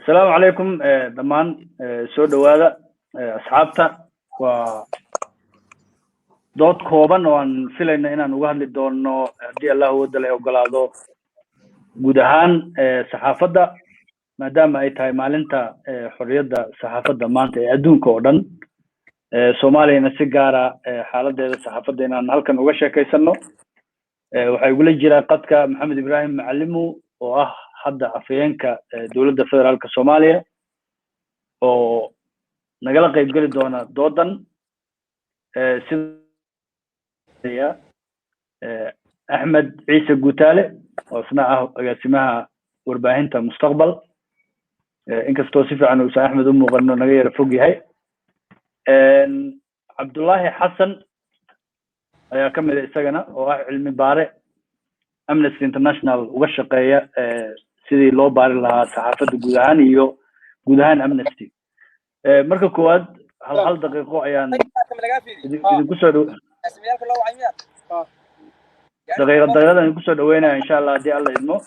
السلام عليكم دمان سو دوادا أصحابتا و dood kooban oo aan filayna inaan uga hadli doono haddii allah wadda la ogolaado guud ahaan saxaafadda maadaama ay tahay maalinta xorriyadda saxaafadda maanta ee adduunka oo dhan soomaaliyana si gaara xaaladeeda saxaafadda inaan halkan uga sheekaysano waxaa igula jira qadka maxamed ibraahim macalimu oo ah hadda afhayeenka dowladda federaalka soomaaliya oo nagala qaybgeli doona doodan أحمد عيسى قتالة وأثناء قاسمها ورباهنتا مستقبل إنك توصف عنه أستاذ أحمد أمه غنو نغير فوقي هاي عبد الله حسن يا كمل إستغنى وعلمي بارئ أمنستي انترناشنال وغشقية سيدي لو بارئ لها صحافة قودهان إيو قودهان أمنستي مركا كواد هل دقيقو أيان إذن كسروا دقيقة نقصد دوينا إن شاء الله دي الله إدمو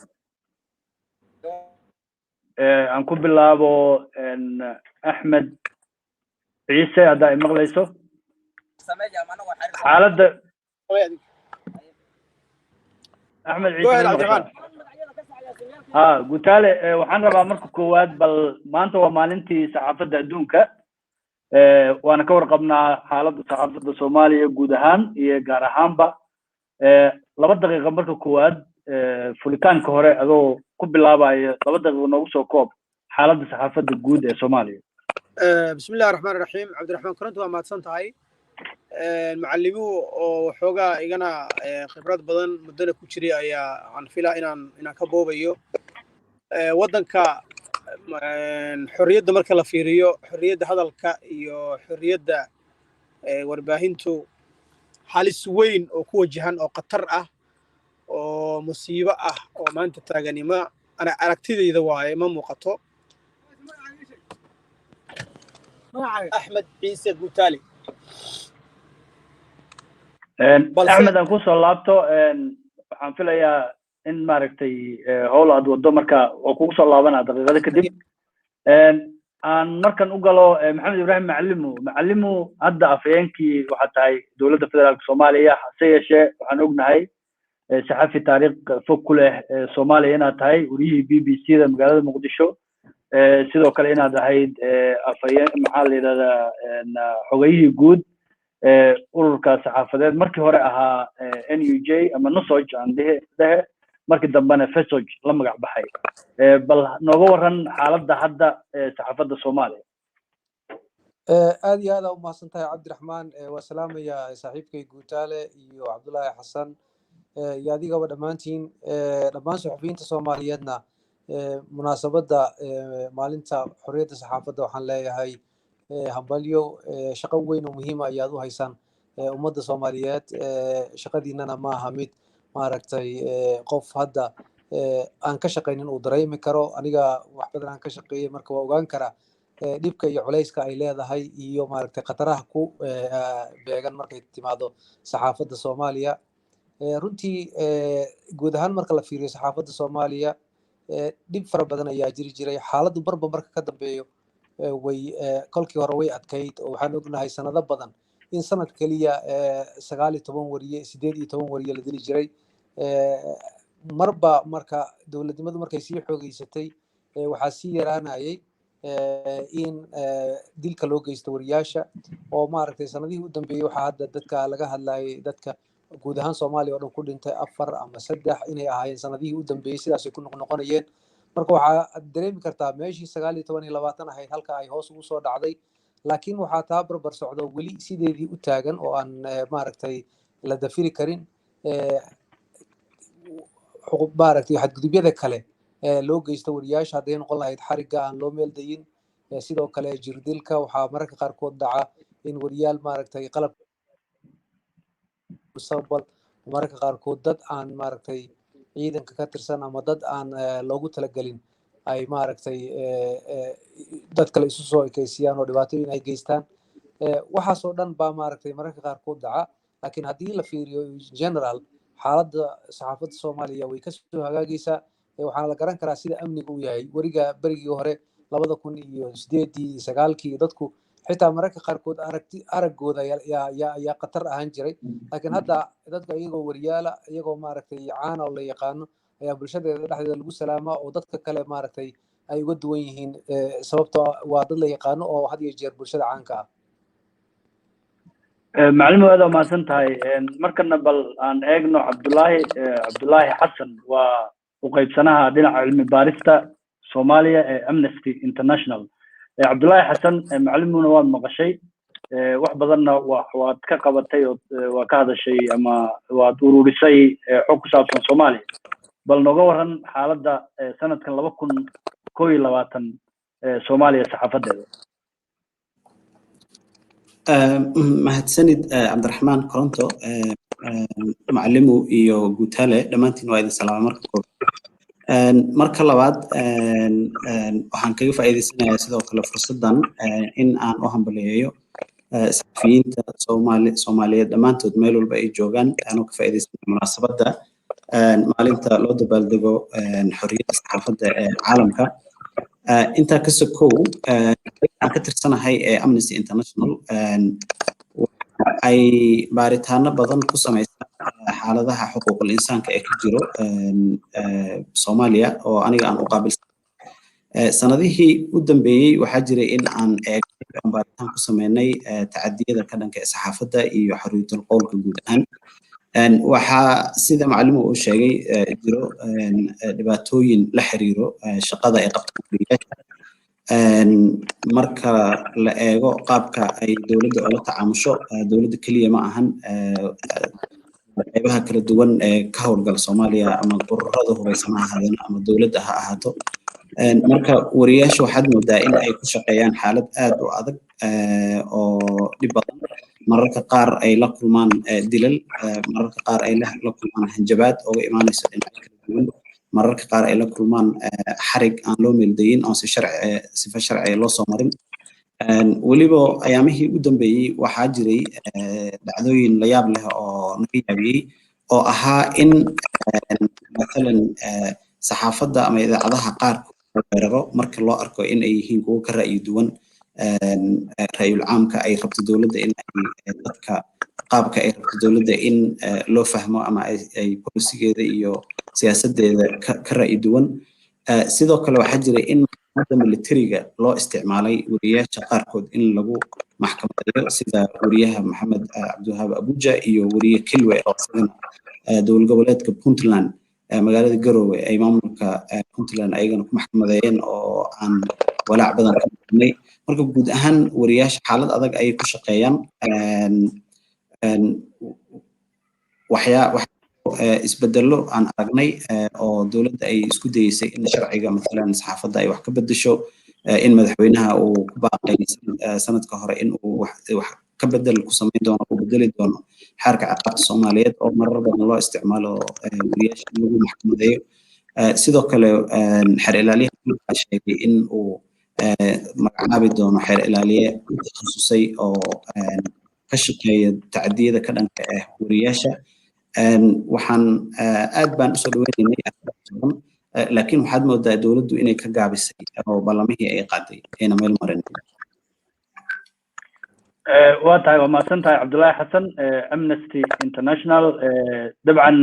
أنكو بالله إن أحمد عيسى هذا مغليسو حالة أحمد عيسى قلت له وحنا ربع مركو كواد بل ما أنت ومالنتي صحافة دونك وأنا كور قبنا حالة صحافة الصومالية جودهان هي جارهان با laba daqiiqo marka koowaad fulitaanka hore adoo ku bilaabaya laba daqiiqo noogu soo koob xaaladda saxaafadda guud ee Soomaaliya bismillaahir rahmaanir rahiim cabdiraxmaan koronto waa mahadsan tahay macallimuhu oo xoogaa igana khibrad badan muddana ku jiray ayaa aan filaa inaan ka boobayo wadanka xorriyadda marka la fiiriyo xorriyadda hadalka iyo xorriyadda warbaahintu halis weyn oo ku wajahan oo qatar ah oo musiibo ah oo maanta taaganima ana aragtidayda waaye ma muuqato Ahmed Ciise Gutaali Ahmed aan ku soo laabto waxaan filayaa in maaragtay howl aad wado marka oo kugu soo laabanaa daqiiqada kadib aan markan u galo maxamed ibraahim macalimu hadda afhayeenkii waxa tahay dowladda federaalka Soomaaliya hase yeeshee waxaan ognahay saxafi taariikh fog ku leh Soomaaliya inaad tahay wariyihii BBC-da magaalada Muqdisho sidoo kale inaad ahayd afhayeen maxaa la yiraahdaa xogayihii guud ururka saxaafadeed markii hore ahaa NUJ ama NUSOJ aan dhahe markii dambena FESOJ la magac baxay bal nooga waran xaaladda hadda saxaafadda Soomaaliya aad iyo aad u mahadsantahay cabdiraxmaan waa salaamaya saaxiibkay Gutaale iyo Cabdullaahi Xasan iyo adigaba dhammaantiin dhammaan suxufiyiinta Soomaaliyeedna munaasabadda maalinta xorriyadda saxaafadda waxaan leeyahay hambalyo shaqo weyn oo muhiim ah ayaad u haysaan ummadda Soomaaliyeed shaqadiinana ma aha mid maaragtay qof hadda aan ka shaqeynin uu dareemi karo aniga wax badan aan ka shaqeeyay marka waa ogaan karaa dhibka iyo culayska ay leedahay iyo maaragtay khataraha ku beegan markay timaado saxaafadda Soomaaliya runtii guud ahaan marka la fiiriyo saxaafadda Soomaaliya dhib fara badan ayaa jiri jiray xaaladdu barba marka ka dambeeyo way kolkii hore way adkayd oo waxaan ognahay sanado badan in sanad kaliya 19 wariye 18 wariye la dili jiray marba marka dowladnimadu markay sii xoogeysatay waxaa sii yaraanayay in dilka loo geysto wariyaasha oo maaragtay sanadihii u dambeeyay waxaa hadda dadka laga hadlayay dadka guud ahaan Soomaaliya oo dhan ku dhintay 4 ama 3 inay ahaayeen sanadihii u dambeeyay sidaas ay ku noqonayeen marka waxaa dareemi kartaa meeshii 19 iyo 20 ahayd halka ay hoos ugu soo dhacday laakiin waxaa taa barbar socdo weli sideedii u taagan oo aan maaragtay la dafiri karin xuquuq maaragtay xadgudubyada kale loo geysto wariyaasha hadday noqon lahayd xariga aan loo meel dayin sidoo kale jirdilka waxaa mararka qaarkood dhaca in wariyaal maaragtay qalab mustaqbal mararka qaarkood dad aan maaragtay ciidanka ka tirsan ama dad aan loogu talagelin ay maaragtay dad kale isu soo ekeysiyaan oo dhibaatooyin ay geystaan waxaasoo dhan baa maaragtay mararka qaarkood dhaca laakiin haddii la fiiriyo general xaaladda saxaafadda Soomaaliya way ka soo hagaagaysaa waxaana la garan karaa sida amniga uu yahay weriga berigii hore 2008 dadku xitaa mararka qaarkood araggooda yaa khatar ahaan jiray laakiin hadda dadka iyagoo wariyaala iyagoo maaragtay caana oo la yaqaano ayaa bulshadeeda dhexdeeda lagu salaamaa oo dadka kale maaragtay ay uga duwan yihiin sababtoo waa dad la yaqaano oo had iyo jeer bulshada caanka ah macallin aad u mahadsan tahay markana bal aan eegno cabdullaahi xasan waa u qaybsanaha dhinaca cilmi baarista Soomaaliya ee Amnesty International cabdullaahi xasan macallimuna waad maqashay wax badanna waad ka qabatay oo waa ka hadashay ama waad ururisay xog ku saabsan Soomaaliya bal nooga waran xaaladda sanadkan 2021 Soomaaliya saxaafadeeda mahadsanid Cabdiraxmaan Koronto macallimu iyo Gutale dhamaantiin waa idin salaam marka labaad waxaan kaga faa'iideysanayaa sidoo kale fursadan in aan u hambaliyeeyo saxafiyiinta Soomaaliyeed dhamaantood meel walba ay joogaan aanoo ka faa'iideysanayo munaasabadda maalinta loo dabaaldego xorriyadda saxaafadda ee caalamka inta ka sokow aan ka tirsanahay ee Amnesty International ay baaritaano badan ku sameeyay xaaladaha xuquuqul insaanka ee ka jiro Soomaaliya oo aniga aan u qaabilsan sanadihii u dambeeyay waxaa jiray in aan baaritaan ku sameynay tacadiyada ka dhanka saxaafadda iyo xorriyatul qowlka guud ahaan waxaa sida macallimu uu sheegay jiro dhibaatooyin la xiriiro shaqada ay qabtaan marka la eego qaabka ay dawladda ula tacaamusho dawladda kaliya ma ahan qaybaha kala duwan ee ka howlgala Soomaaliya ama ururada hubeysan ha ahaadaan ama dawladda ha ahaato marka wariyaashu waxaad moodaa in ay ku shaqeeyaan xaalad aad u adag oo dhib badan mararka qaar ay la kulmaan dilal mararka qaar ay la kulmaan hanjabaad oo imaanaysa dhinaca kala duwan mararka qaar ay la kulmaan xarig aan loo meeldayin oo sifa sharci loo soo marin waliba ayaamihii u dambeeyay waxaa jiray dhacdooyin la yaab leh oo naga yaabiyay oo ahaa in مثلا saxaafadda ama idaacadaha qaar weeraro marka loo arko in ay yihiin kuwo ka ra'yi duwan ra'yul caamka ay rabto dawladda in ay dadka qaabka ay rabto dawladda in loo fahmo ama ay polisigeeda iyo siyaasadeeda ka ra'yi duwan sidoo kale waxaa jiray in maxkamadda militariga loo isticmaalay wariyaasha qaarkood in lagu maxkamadeeyo sida wariyaha Maxamed Cabdiwahaab Abuja iyo wariye Kilwe oo dowlad goboleedka Puntland magaalada Garowe ay maamulka Puntland ayagana ku maxkamadeeyeen oo aan walaac badan ka qabnay marka guud ahaan wariyaasha xaalad adag ay ku shaqeeyaan isbedelo aan aragnay oo dawladda ay isku dayeysay in sharciga مثلا saxaafadda ay wax ka bedesho in madaxweynaha uu ku baaqay sanadka hore in uu wax ka bedel ku sameyn doono oo bedeli doono xeerka ciqaabta Soomaaliyeed oo marar badan loo isticmaalo wariyaasha lagu maxkamadeeyo sidoo kale xeer ilaaliyaha sheegay in uu magacaabi doono xeer ilaaliye takhasusay oo ka shaqeeya tacadiyada ka dhanka ah wariyaasha waxaan aad baan usoo dhaweynaynay laakiin waxaad moodaa dawladdu inay ka gaabisay oo ballamihii ay qaaday ayna meel marin waa tahay waa mahadsan tahay cabdullaahi xasan Amnesty International dabcan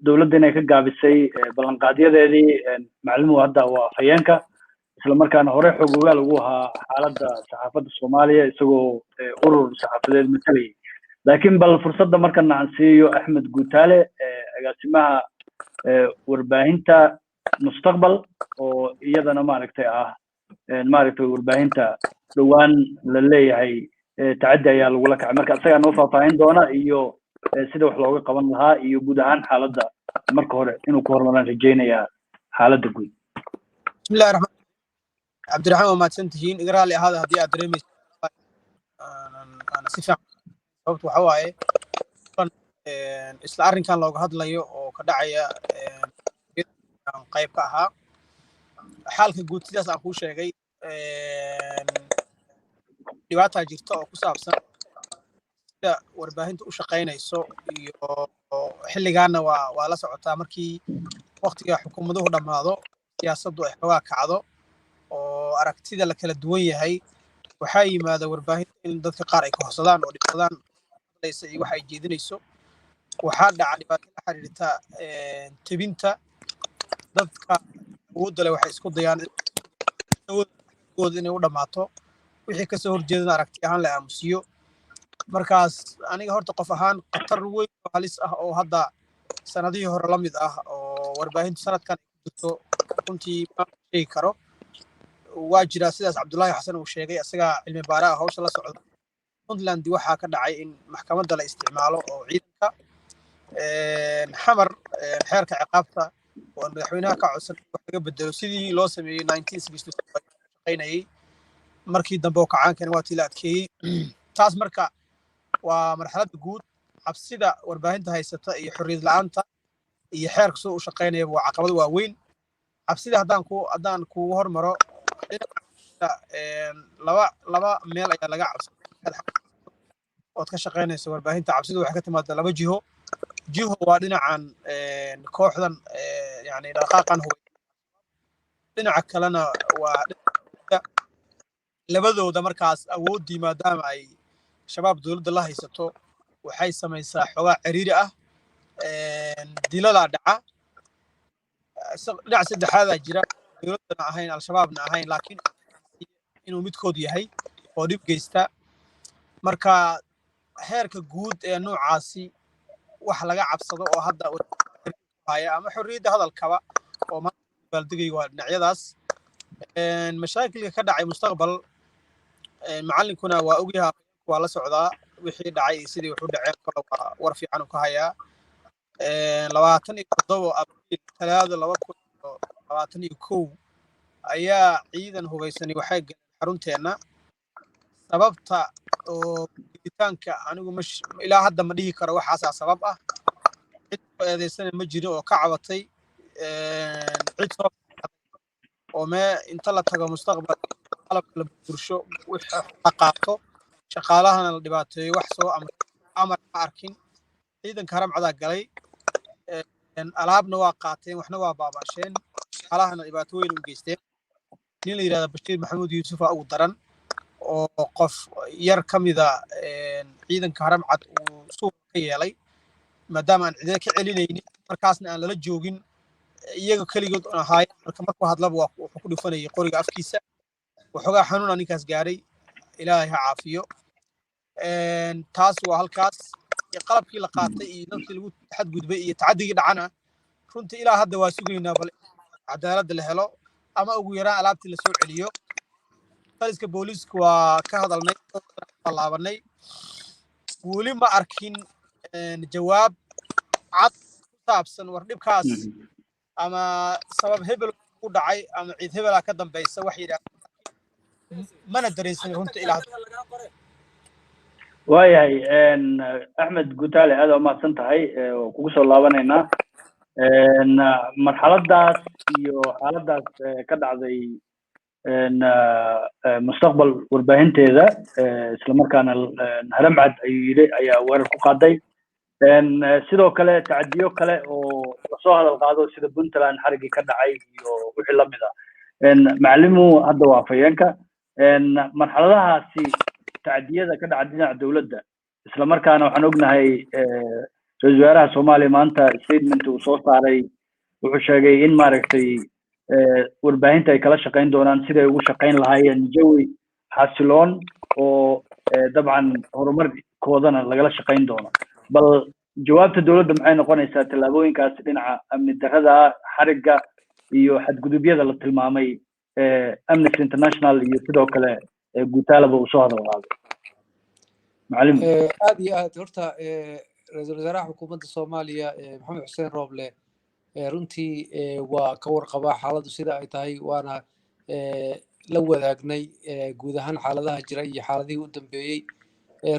dawladda inay ka gaabisay ballanqaadyadeedii macallimu hadda waa fayeenka isla markaana hore xog ogaal ugu ahaa xaaladda saxaafadda Soomaaliya isagoo urur saxaafadeed matalay laakiin bal fursadda markana aan siiyo Axmed Gutale agaasimaha warbaahinta mustaqbal oo iyadana maaragtay warbaahinta dhawaan la leeyahay tacaddi ayaa lagula kacay marka asaga noo faahfaahin doona iyo sida wax looga qaban lahaa iyo guud ahaan xaaladda marka hore inuu ku hormaraan rajaynayaa xaaladda guud bismillaahir rahmaanir rahiim cabdiraxmaan ma santihiin igraali ahada hadii aad dareemayso ana si fiican sababtu waxa waaye isla arrinkan looga hadlayo oo ka dhacaya qayb ka ahaa xaalka guud sidaas aan kuu sheegay dhibaato jirta oo ku saabsan sida warbaahintu u shaqeynayso iyo xilligaana waa la socotaa markii waqtiga xukuumaduhu dhamaado siyaasaddu ay xogaa kacdo oo aragtida la kala duwan yahay waxaa yimaada warbaahinta in dadka qaar ay kohsadaan oo dhibsadaan hadlaysa iyo waxa ay jeedinayso waxaa dhaca dhibaato la xiriirta tebinta dadka awoodda leh waxay isku dayaan awood inay u dhammaato wixii kasoo horjeedana aragti ahaan la aamusiyo markaas aniga horta qof ahaan khatar weyn oo halis ah oo hadda sanadihii hore la mid ah oo warbaahintu sanadkan ay ku jirto runtii ma sheegi karo waa jira sidaas cabdullaahi xasan uu sheegay isagaa cilmi baaraha hawsha la socda puntland waxaa ka dhacay in maxkamadda la isticmaalo oo ciidanka xamar xeerka ciqaabta oo madaxweynaha ka codsan wax laga bedelo sidii loo sameeyey 1960 shaqaynayay markii dambe oo kacaankani waa tii la adkeeyey taas marka waa marxaladda guud cabsida warbaahinta haysata iyo xorriyad la'aanta iyo xeerka soo u shaqaynaya waa caqabad waaweyn cabsida haddaan kugu hormaro laba meel ayaa laga cabsada ood ka shaqaynaysa warbaahinta cabsida waxay ka timaada laba jiho waa dhinacan kooxdan yani dhaqaaqan hubay dhinaca kalena waa labadooda markaas awooddii maadaama ay shabaab dowladda la haysato waxay samaysaa xogaa ciriiri ah diladaa dhaca dhinac saddexaadaa jira dowladdana ahayn al-shabaabna ahayn laakiin inuu midkood yahay oo dhib geysta marka heerka guud ee noocaasi wax laga cabsado oo hadda haya ama xorriyadda hadalkaba oo maanta baaldegay waa dhinacyadaas mashaakilka ka dhacay mustaqbal macallinkuna waa ogyahay waa la socdaa wixii dhacay sidii wuxuu dhaceen kale waa war fiican ka hayaa 27 abriil 2021 ayaa ciidan hubaysani waxay galeen xarunteena sababta oo gelitaanka anigu ilaa hadda ma dhihi karo waxaasaa sabab ah cid eedaysana ma jiro oo ka cabatay cid soo oo inta la tago mustaqbal qalabka la bursho wixii la qaato shaqaalahana la dhibaateeyo wax soo amar ma arkin ciidanka haramcadaa galay alaabna waa qaateen waxna waa baabaasheen shaqaalahana dhibaato weyn u geysteen nin la yidhahda bashiir maxamuud yuusufa ugu daran oo qof yar ka mida ciidanka haramcad uu suuq ka yeelay maadaama aan cidina ka celinaynin markaasna aan lala joogin iyaga keligood ahaayeen marka markuu hadlaba wuxuu ku dhufanayay qoriga afkiisa waxoogaa xanuuna ninkaas gaaray ilaahay ha caafiyo taas waa halkaas qalabkii la qaatay iyo dadkii lagu xadgudbay iyo tacaddigii dhacana runtii ilaa hadda waa sugaynaa bal cadaaladda la helo ama ugu yaraan alaabtii la soo celiyo taliska booliisku waa ka hadalnay laabanay weli ma arkin jawaab cad ku saabsan war dhibkaas ama sabab hebel u dhacay ama cid hebela ka dambaysa wax yidhaahdo mana dareensan runta ilaa waayahay axmed gutaale aad u mahadsan tahay kugu soo laabanaynaa marxaladaas iyo xaaladaas ka dhacday mustaqbal warbaahinteeda isla markaana haramcad ayuu yidhi ayaa weerar ku qaaday sidoo kale tacadiyo kale oo lasoo hadal qaado sida puntland xarigii ka dhacay iyo wixii la mid ah macalimu hadda waa afhayeenka marxaladahaasi tacadiyada ka dhaca dhinaca dowladda isla markaana waxaan ognahay ra-iisul wasaaraha soomaaliya maanta statement uu soo saaray wuxuu sheegay in maaragtay warbaahinta ay kala shaqayn doonaan siday ugu shaqayn lahaayeen jawi xasiloon oo dabcan horumarkoodana lagala shaqayn doono bal jawaabta dowladda maxay noqonaysaa tallaabooyinkaasi dhinaca amni darrada xarigga iyo xadgudubyada la tilmaamay Amnesty International iyo sidoo kale gutaalaba uu soo hadal qaaday macallim aad iyo aad horta ra-iisul wasaaraha xukuumadda Soomaaliya Maxamed Xuseen Rooble runtii waa ka warqabaa xaaladdu sida ay tahay waana la wadaagnay guud ahaan xaaladaha jira iyo xaaladihii u dambeeyey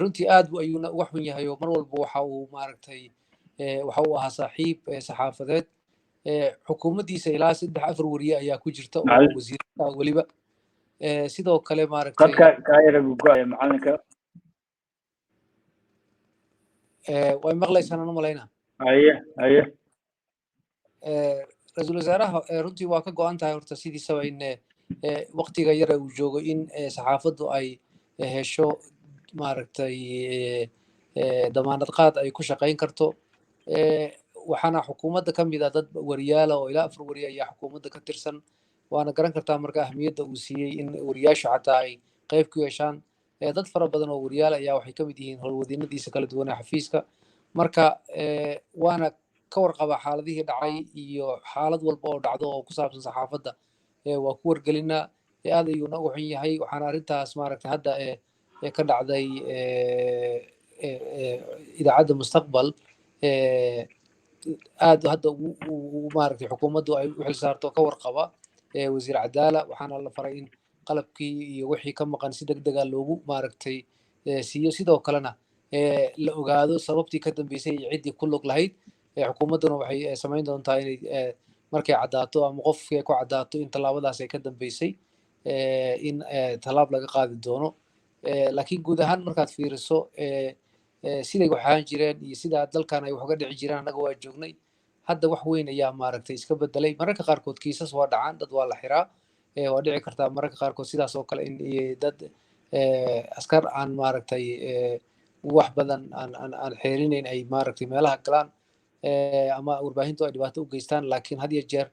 runtii aad ayuuna uga xun yahay oo mar walba waxa uu maaragtay waxa uu ahaa saaxiib saxaafadeed xukuumaddiisa ilaa 3-4 wariye ayaa ku jirta oo wasiirka weliba sidoo kale maaragtay dadka kaayara go'ay macalinka way maqlaysaan u malaynaa aye ra-iisul wasaaraha runtii waa ka go-an tahay horta sidiisaba in waqtiga yara uu joogo in saxaafaddu ay hesho maaragtay damaanad qaad ay ku shaqayn karto waxaana xukuumadda ka mid ah dad wariyaala oo ilaa 4 wariye ayaa xukuumadda ka tirsan waana garan kartaa marka ahmiyadda uu siiyey in wariyaashu xataa ay qayb ku yeeshaan dad fara badan oo wariyaal ayaa waxay ka mid yihiin howlwadiinadiisa kala duwan ee xafiiska marka waana ka warqaba xaaladihii dhacay iyo xaalad walba oo dhacdo oo ku saabsan saxaafadda waa ku wargelinaa aad ayuuna ugu xun yahay waxaana arrintaas maaragtay hadda ka dhacday idaacadda mustaqbal aad hadda maaragtay xukuumaddu ay u xilsaarto ka warqaba wasiir cadaala waxaana la faray in qalabkii iyo wixii ka maqan si degdeg ah loogu maaragtay siiyo sidoo kalena la ogaado sababtii ka dambeysay iyo ciddii ku lug lahayd xukuumadduna waxay samayn doontaa inay markay caddaato ama qofkii ku caddaato in tallaabadaas ay ka dambeysay in tallaab laga qaadi doono laakiin guud ahaan markaad fiiriso siday waxaan jireen iyo sidaa dalkan ay wax uga dhici jireen annaga waa joognay hadda wax weyn ayaa maaragtay iska bedelay mararka qaarkood kiisas waa dhacaan dad waa la xiraa waa dhici kartaa mararka qaarkood sidaas oo kale in dad askar aan maaragtay wax badan aan xeerinayn ay maaragtay meelaha galaan ama warbaahintu ay dhibaato u geystaan laakiin had iyo jeer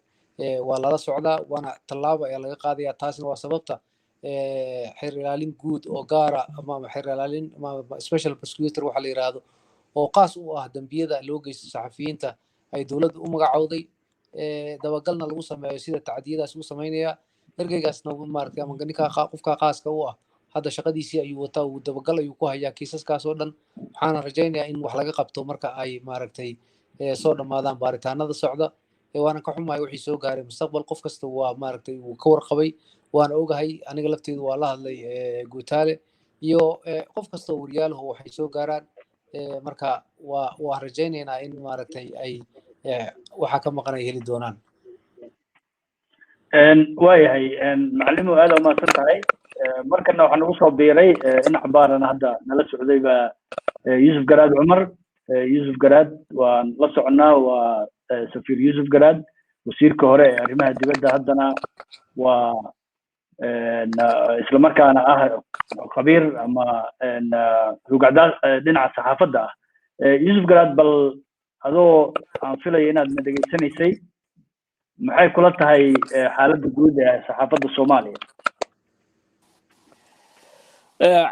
waa lala socdaa waana tallaabo ayaa laga qaadayaa taasina waa sababta xeer ilaalin guud oo gaara ama xeer ilaalin ama special prosecutor waxa la yiraahdo oo qaas u ah dambiyada loo geysto saxafiyiinta ay dowladda u magacowday dabagalna lagu sameeyo sida tacdiyadaas uu sameynaya ergeygaasna maaragtay ama ninka qofka qaaska u ah hadda shaqadiisii ayuu wataa uu dabagal ayuu ku hayaa kiisaskaas oo dhan waxaana rajaynayaa in wax laga qabto marka ay maaragtay soo dhammaadaan baaritaanada socda waana ka xumahay wixii soo gaaray mustaqbal qof kasta waa maaragtay uu ka warqabay waana ogahay aniga lafteedu waa la hadlay guutaale iyo qof kasta oo waryaalahu waxay soo gaaraan marka waa rajaynaynaa in maaragtay ay waxa ka maqan ay heli doonaan waayahay macallimu aad u mahadsan tahay markana waxaan ugu soo biiray in cabaarana hadda nala socday baa yuusuf garaad cumar yuusuf garaad waan la soconaa waa safiir yuusuf garaad wasiirka hore ee arrimaha dibadda haddana waa isla markaana ah khabiir ama rugacdaa dhinaca saxaafadda ah yuusuf garaad bal adoo aan filaya inaad na dhegaysanaysay maxay kula tahay xaaladda guud ee saxaafadda soomaaliya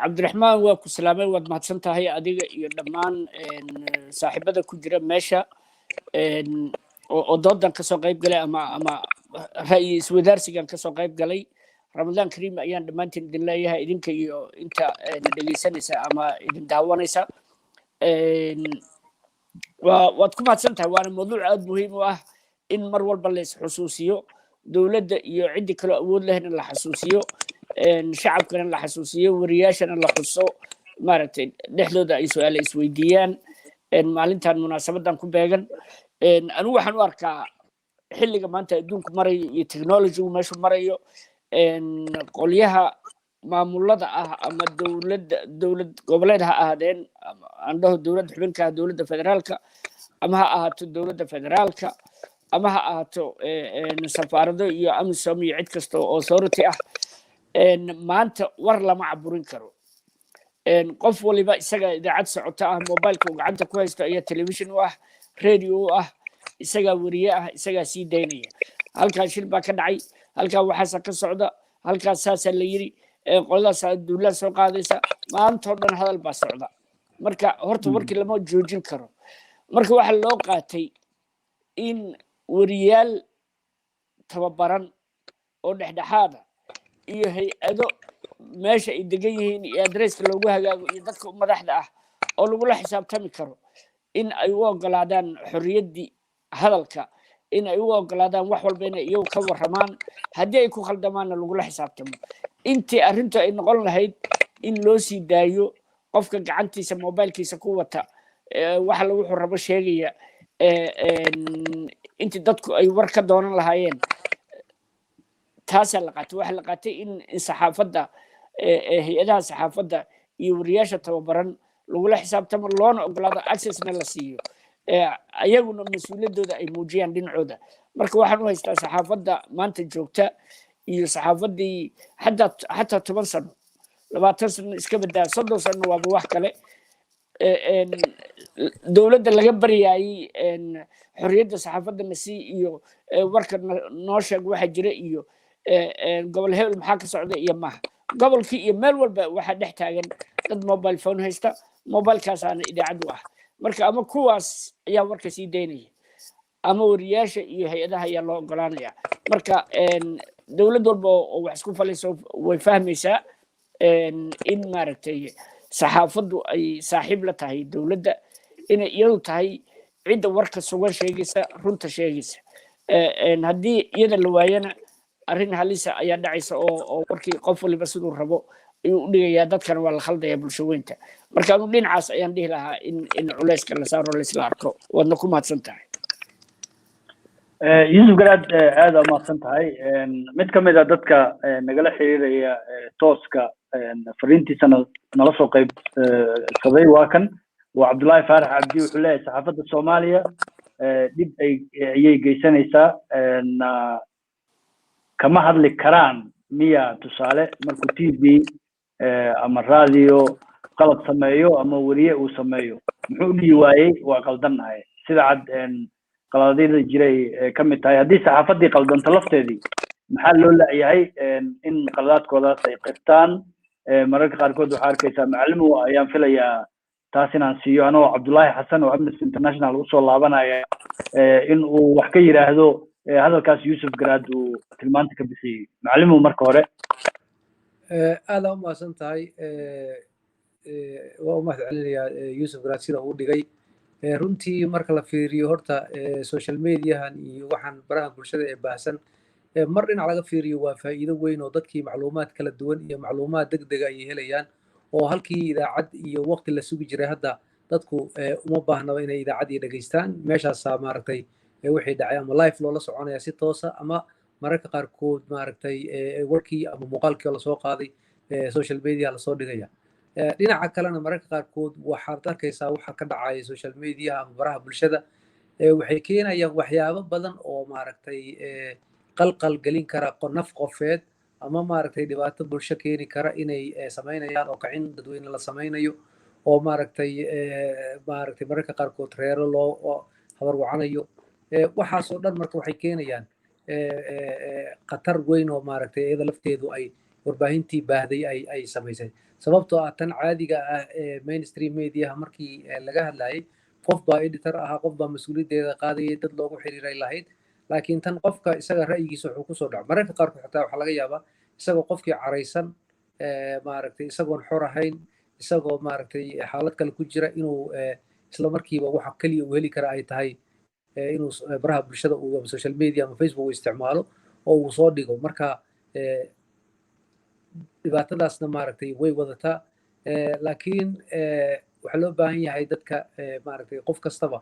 cabdiraxmaan waa ku salaamay waad mahadsan tahay adiga iyo dhammaan saaxiibada ku jira meesha oo doodan kasoo qayb galay ama ra'yi iswadaarsigan kasoo qayb galay ramadaan kariim ayaan dhammaantiin idin leeyahay idinka iyo inta dhegaysanaysa ama idin daawanaysa waad ku mahadsan tahay waana mawduuc aad muhiim u ah in mar walba la isxusuusiyo dowladda iyo ciddii kaloo awood lehna la xasuusiyo shacabkana la xasuusiyo wariyaashana la xuso maaragtay dhexdooda ay su-aale isweydiiyaan maalintan munaasabadan ku beegan anigu waxaan u arkaa xilliga maanta adduunku marayo iyo technologygu meeshu marayo qolyaha maamulada ah ama dowlad goboleed ha ahaadeen aan dhaho dowladda xubinka ah dowladda federaalka ama ha ahaato dowladda federaalka ama ha ahaato safaarado iyo amisom iyo cid kasta oo authority ah maanta war lama caburin karo qof waliba isaga idaacad socota ah mobileka uu gacanta ku haysto ayaa television u ah radio u ah isagaa wariye ah isagaa sii daynaya halkaa shil baa ka dhacay halkaa waxaasa ka socda halkaas saasaa la yiri qoladaasaa duulaan soo qaadaysa maantoo dhan hadal baa socda marka horta warkii lama joojin karo marka waxaa loo qaatay in wariyaal tababaran oo dhexdhexaada iyo hay-ado meesha ay degan yihiin iyo adresska loogu hagaago iyo dadka madaxda ah oo lagula xisaabtami karo in ay u ogolaadaan xorriyaddii hadalka in ay u ogolaadaan wax walba inay iyagu ka warramaan haddii ay ku khaldamaanna lagula xisaabtamo intii arrintu ay noqon lahayd in loo sii daayo qofka gacantiisa mobilkiisa ku wata waxa lagu rabo sheegaya intii dadku ay war ka doonan lahaayeen taasaa la qaatay waxaa la qaatay in saxaafadda hay-adaha saxaafadda iyo wariyaasha tababaran lagula xisaabtamo loona ogolaado accessna la siiyo ayaguna mas-uuliyaddooda ay muujiyaan dhinacooda marka waxaan u haystaa saxaafadda maanta joogta iyo saxaafaddii xataa 10 sano 20 sano iska badaa 30 sano waaba wax kale dowladda laga baryayay xorriyadda saxaafadda nasi iyo warka noo sheeg waxa jira iyo gobol hebel maxaa ka socda iyo maaha gobolkii iyo meel walba waxaa dhex taagan dad mobile phone haysta mobilekaasaana idaacad u ah marka ama kuwaas ayaa warka sii daynaya ama wariyaasha iyo hay-adaha ayaa loo ogolaanaya marka dowlad walba oo wax isku falayso way fahmaysaa in maaragtay saxaafaddu ay saaxiib la tahay dowladda inay iyadu tahay cidda warka sugan sheegaysa runta sheegaysa haddii iyada la waayana arrin halisa ayaa dhacaysa oo warkii qof waliba siduu rabo ayuu u dhigayaa dadkana waa la khaldaya bulshaweynta marka anu dhinacaas ayaan dhihi lahaa in culayska la saaro laysla arko waadna ku mahadsan tahay yusuf garaad aad aa mahadsan tahay mid ka mid a dadka nagala xiriiraya tooska fariintiisana nala soo qaybsaday waa kan waa cabdullaahi faarax cabdi wuxuu leeyahay saxaafadda soomaaliya dhib ayay geysanaysaa kama hadli karaan miya tusaale markuu tv ama radio qalad sameeyo ama wariye uu sameeyo muxuu dhihi waayey waa qaldannahay sida cad qaladyada jiray ka mid tahay haddii saxaafaddii qaldanto lafteedii maxaa loo la'yahay in qaladaadkoodaas ay qirtaan mararka qaarkood waxaa arkaysaa macalimo ayaan filayaa taas inaan siiyo anoo cabdullaahi xasan oo amnesty international usoo laabanaya in uu wax ka yiraahdo hadalkaas yusuf garaad uu tilmaanta ka bixiyey macalimo marka hore aad aa u mahadsan tahay waa u mahad celinayaa yusuf garaad sida uu dhigay runtii marka la fiiriyo horta social mediahan iyo waxaan baraha bulshada ee baahsan mar dhinac laga fiiriyo waa faa'iido weyn oo dadkii macluumaad kala duwan iyo macluumaad degdega ay helayaan oo halkii idaacad iyo waqti la sugi jiray hadda dadku uma baahnaba inay idaacaddii dhegaystaan meeshaasaa maaragtay wixii dhacay ama live loola soconaya si toosa ama mararka qaarkood maaragtay warkii ama muuqaalkii lasoo qaaday social media lasoo dhigaya dhinaca kalena mararka qaarkood waxaad arkaysaa waxa ka dhacaya social media ama baraha bulshada waxay keenayaan waxyaabo badan oo maaragtay qalqal gelin kara naf qofeed ama maaragtay dhibaato bulsho keeni kara inay samaynayaan oo kacin dadweyne la samaynayo oo maaragtay mararka qaarkood reero loo habarwacanayo waxaasoo dhan marka waxay keenayaan khatar weyn oo maaragtay iyada lafteedu ay warbaahintii baahday ay samaysay sababtoo ah tan caadiga ah mainstream mediaha markii laga hadlayay qof baa editor ahaa qof baa mas-uuliyaddeeda qaadayay dad loogu xiriiray lahayd laakiin tan qofka isaga ra'yigiisa wuxuu kusoo dhaco mararka qaarkood xataa waxaa laga yaabaa isagoo qofkii caraysan maaragtay isagoon xor ahayn isagoo maaragtay xaalad kale ku jira inuu isla markiiba waxa keliya uu heli kara ay tahay inuu baraha bulshada uu social media ama facebook uu isticmaalo oo uu soo dhigo marka dhibaatadaasna maaragtay way wadataa laakiin waxaa loo baahan yahay dadka maaragtay qof kastaba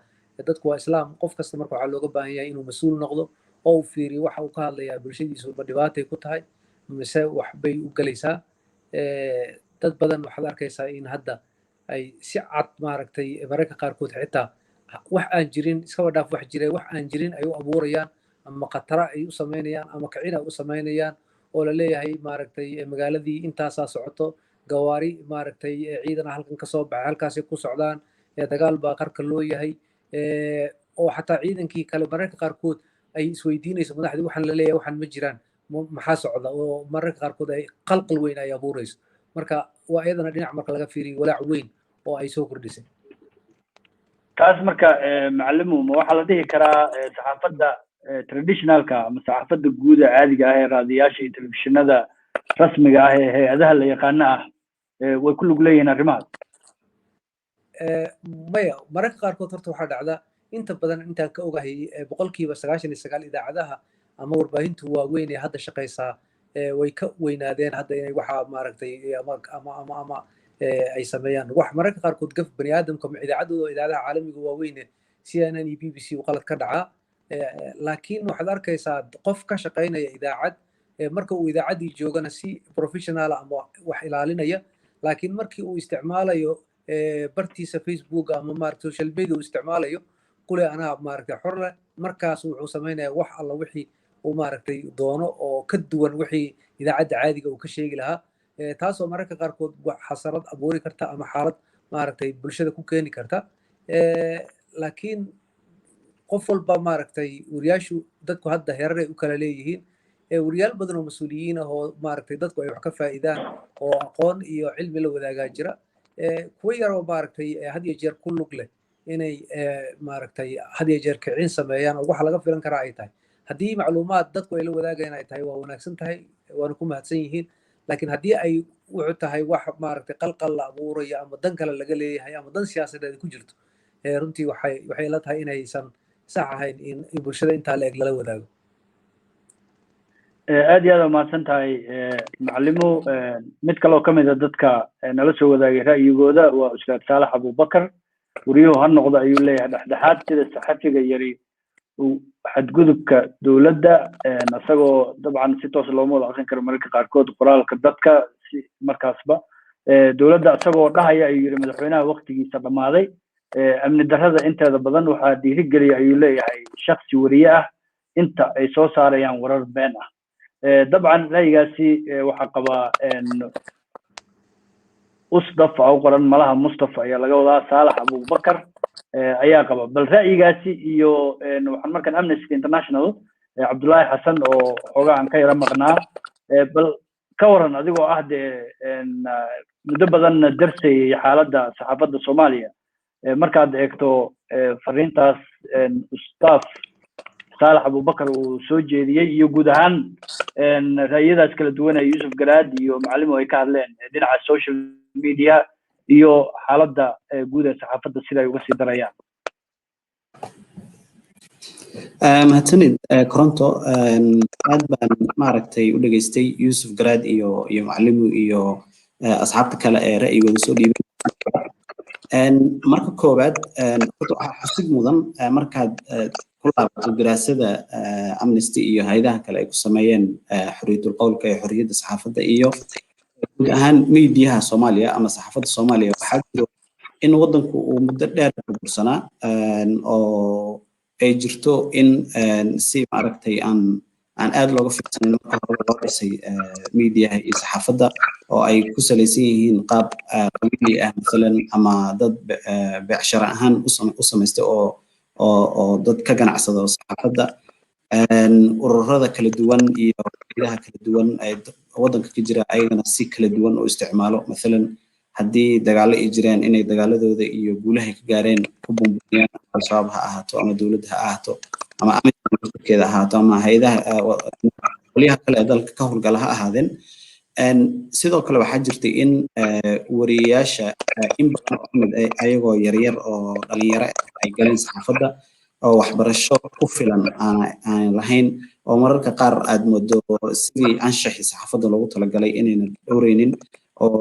dadku waa islaam qof kasta marka waxaa looga baahan yahay inuu mas-uul noqdo oo uu fiiriyo waxa uu ka hadlayaa bulshadiisu ma dhibaatay ku tahay mise wax bay u gelaysaa dad badan waxaad arkaysaa in hadda ay si cad maaragtay mararka qaarkood xitaa wax aan jirin iskaba dhaaf wax jiray wax aan jirin ay u abuurayaan ama khatara ay u samaynayaan ama kacina u samaynayaan oo la leeyahay maaragtay magaaladii intaasaa socoto gawaari maaragtay ciidana halkan ka soo baxay halkaasay ku socdaan dagaal baa qarka loo yahay oo xataa ciidankii kale mararka qaarkood ay isweydiinayso madaxdii waxaan la leeyahay waxaan ma jiraan maxaa socda oo mararka qaarkood ay qalqal weyn ay abuurayso marka waa iyadana dhinac marka laga fiiriyo walaac weyn oo ay soo kordhisay taas marka macalimo ma waxaa la dhihi karaa saxaafadda traditionalka ama saxaafadda guud ee caadiga ah ee raadiyaasha iyo telefishinada rasmiga ah ee hay-adaha la yaqaano ah way ku lug leeyihiin arrimahaas maya mararka qaarkood horta waxaa dhacda inta badan intaan ka ogahay boqolkiiba 99 idaacadaha ama warbaahintu waaweyn ee hadda shaqaysaa way ka weynaadeen hadda inay waxa maaragtay ama ay sameeyaan wax mararka qaarkood gaf bani aadamka idaacadooda idaacadaha caalamiga waaweyn CNN iyo BBC uu qalad ka dhacaa laakiin waxaad arkaysaa qof ka shaqaynaya idaacad marka uu idaacaddii joogana si professional ama wax ilaalinaya laakiin markii uu isticmaalayo bartiisa Facebook ama maaragtay social media uu isticmaalayo kule anaa maaragtay xor leh markaas wuxuu samaynayaa wax alla wixii uu maaragtay doono oo ka duwan wixii idaacadda caadiga uu ka sheegi lahaa taasoo mararka qaarkood xasarad abuuri karta ama xaalad maaragtay bulshada ku keeni karta laakiin qof walba maaragtay wariyaashu dadku hadda heerar ay u kala leeyihiin wariyaal badan oo mas-uuliyiin ah oo maaragtay dadku ay wax ka faa'iidaan oo aqoon iyo cilmi la wadaagaa jira kuwa yaroo maaragtay had iyo jeer ku lug leh inay maaragtay had iyo jeer kicin sameeyaan oo waxa laga filan karaa ay tahay haddii macluumaad dadku ay la wadaagayaan ay tahay waa wanaagsan tahay waana ku mahadsan yihiin laakiin haddii ay wuxuu tahay wax maaragtay qalqal la abuurayo ama dan kale laga leeyahay ama dan siyaasadeed ku jirto runtii waxay la tahay inaysan sax ahayn in bulshada intaa la eg lala wadaago aad iyo aad umahadsan tahay macalimo mid kaloo ka mid a dadka nala soo wadaagay ra'yigooda waa ustaad saalax abubakar wariyuhu ha noqdo ayuu leeyahay dhexdhexaad sida saxafiga yari xadgudubka dowladda isagoo dabcan si toos looma wada aqrin karo mararka qaarkood qoraalka dadka si markaasba dowladda isagoo dhahaya ayuu yiri madaxweynaha waqtigiisa dhammaaday amni darrada inteeda badan waxaa dhiirigeliya ayuu leeyahay shaksi wariye ah inta ay soo saarayaan warar been ah dabcan ra'yigaasi waxaa qabaa usdaf oo qoran malaha mustafa ayaa laga wadaa saalax abubakar ayaa qaba bal ra'yigaasi iyo waxaan markan Amnesty International cabdullaahi xasan oo xoogaa aan ka yara maqnaa bal ka waran adigoo ah dee muddo badan darsayay xaaladda saxaafadda Soomaaliya markaad eegto fariintaas ustaaf saalax abubakar uu soo jeediyey iyo guud ahaan ra'yadaas kala duwan ee Yusuf Garaad iyo macalimo ay ka hadleen dhinaca social media iyo xaaladda guud ee saxaafadda sida ay uga sii darayaan mahadsanid koronto aad baan maaragtay u dhageystay Yusuf Garaad iyo macalimo iyo asxaabta kale ee ra'yigooda soo dhiibay marka koowaad waxaa xusid mudan markaad ku laabato daraasada Amnesty iyo hay'adaha kale ay ku sameeyeen xorriyatul qowlka iyo xorriyadda saxaafadda iyo guud ahaan miidiyaha Soomaaliya ama saxaafadda Soomaaliya waxaa jiro in waddanku uu muddo dheer burbursanaa oo ay jirto in si maaragtay aan aad looga fiirsanin marka hore loo dhisay miidiyaha iyo saxaafadda oo ay ku salaysan yihiin qaab qabiili ah misalan ama dad beecsharo ahaan u samaystay oo dad ka ganacsada oo saxaafadda ururada kala duwan iyo hay'adaha kala duwan ee waddanka ka jira ayagana si kala duwan u isticmaalo misalan haddii dagaalo ay jireen inay dagaaladooda iyo guulaha ka gaareen ku bumbuniyaan al-shabaab ha ahaato ama dowladda ha ahaato ama amnigeeda ahaato ama hay'adaha qoliyaha kale ee dalka ka howlgala ha ahaadeen sidoo kale waxaa jirtay in wariyayaasha in badan oo kamid ayagoo yaryar oo dhalinyaro ay galeen saxaafadda oo waxbarasho ku filan aan lahayn oo mararka qaar aad moodo sidii anshaxi saxaafadda loogu talagalay inayna dhowreynin oo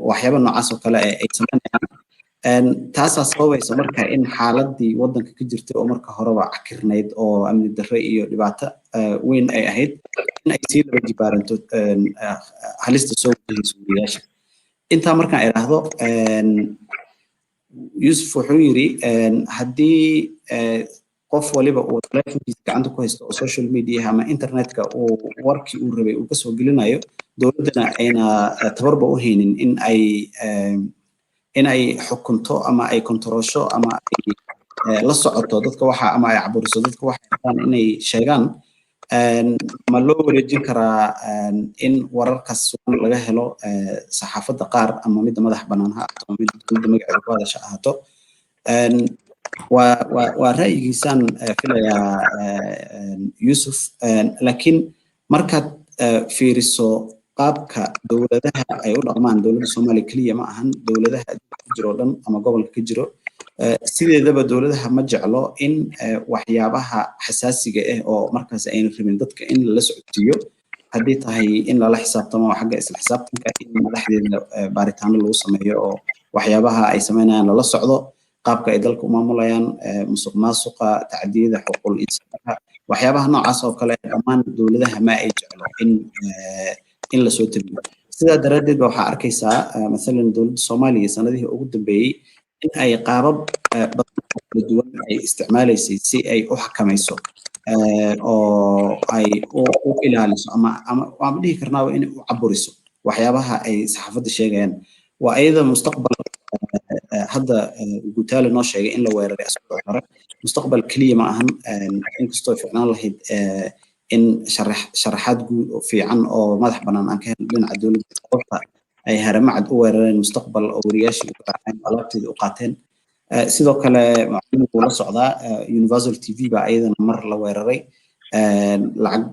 waxyaabo noocaas oo kale ay sameynayaan taasaa sababaysa marka in xaaladii waddanka ka jirtay oo marka horeba cakirnayd oo amni darre iyo dhibaato weyn ay ahayd in ay sii laba jibaaranto halista soo wajahaysa wariyayaasha intaa markaan idhaahdo Yusuf wuxuu yiri haddii qof waliba uu telefonkiisa gacanta ku haysto oo social media ama internetka uu warkii uu rabay uu kasoo gelinayo dowladdana ayna tabarba u haynin in ay xukunto ama ay kontaroosho ama ay la socoto dadka waxa ama ay caburiso dadka waxa rabaan inay sheegaan ma loo wareejin karaa in wararkaas laga helo saxaafadda qaar ama midda madax bannaan ha ahaato ama midda dowladda magaceeda ku hadasha ahaato waa ra'yigiisaan filayaa Yusuf laakiin markaad fiiriso qaabka dowladaha ay u dhaqmaan dowladda Soomaaliya kaliya ma ahan dowladaha adduunka ka jiro dhan ama gobolka ka jiro sideedaba dowladaha ma jeclo in waxyaabaha xasaasiga ah oo markaas ayna rabin dadka in la socodsiiyo haddii tahay in lala xisaabtamo xagga isla xisaabtanka in madaxdeeda baaritaano lagu sameeyo oo waxyaabaha ay sameynayaan lala socdo qaabka ay dalka u maamulayaan musuqmaasuqa tacdiyada xuquuqul insaanka waxyaabaha noocaas oo kale dhammaan dowladaha ma ay jeclo in la soo tabiyo sidaa daraaddeed ba waxaa arkaysaa masalan dowladda Soomaaliya sanadihii ugu dambeeyay in ay qaabab badan kala duwan ay isticmaalaysay si ay u xakamayso oo ay u ilaaliso ama waan dhihi karnaa in u caburiso waxyaabaha ay saxaafadda sheegayaan waa ayada mustaqbal hadda gutaale noo sheegay in la weeraray asbuuc hore mustaqbal kaliya ma ahan inkastoo ficnaan lahayd in sharaxaad guud oo fiican oo madax bannaan aan ka helin dhinaca dowladda sababta ay haramacad u weerareen mustaqbal oo wariyaashii u raaceen alaabteeda u qaateen sidoo kale macluumaadku la socdaa universal tv baa ayadana mar la weeraray lacag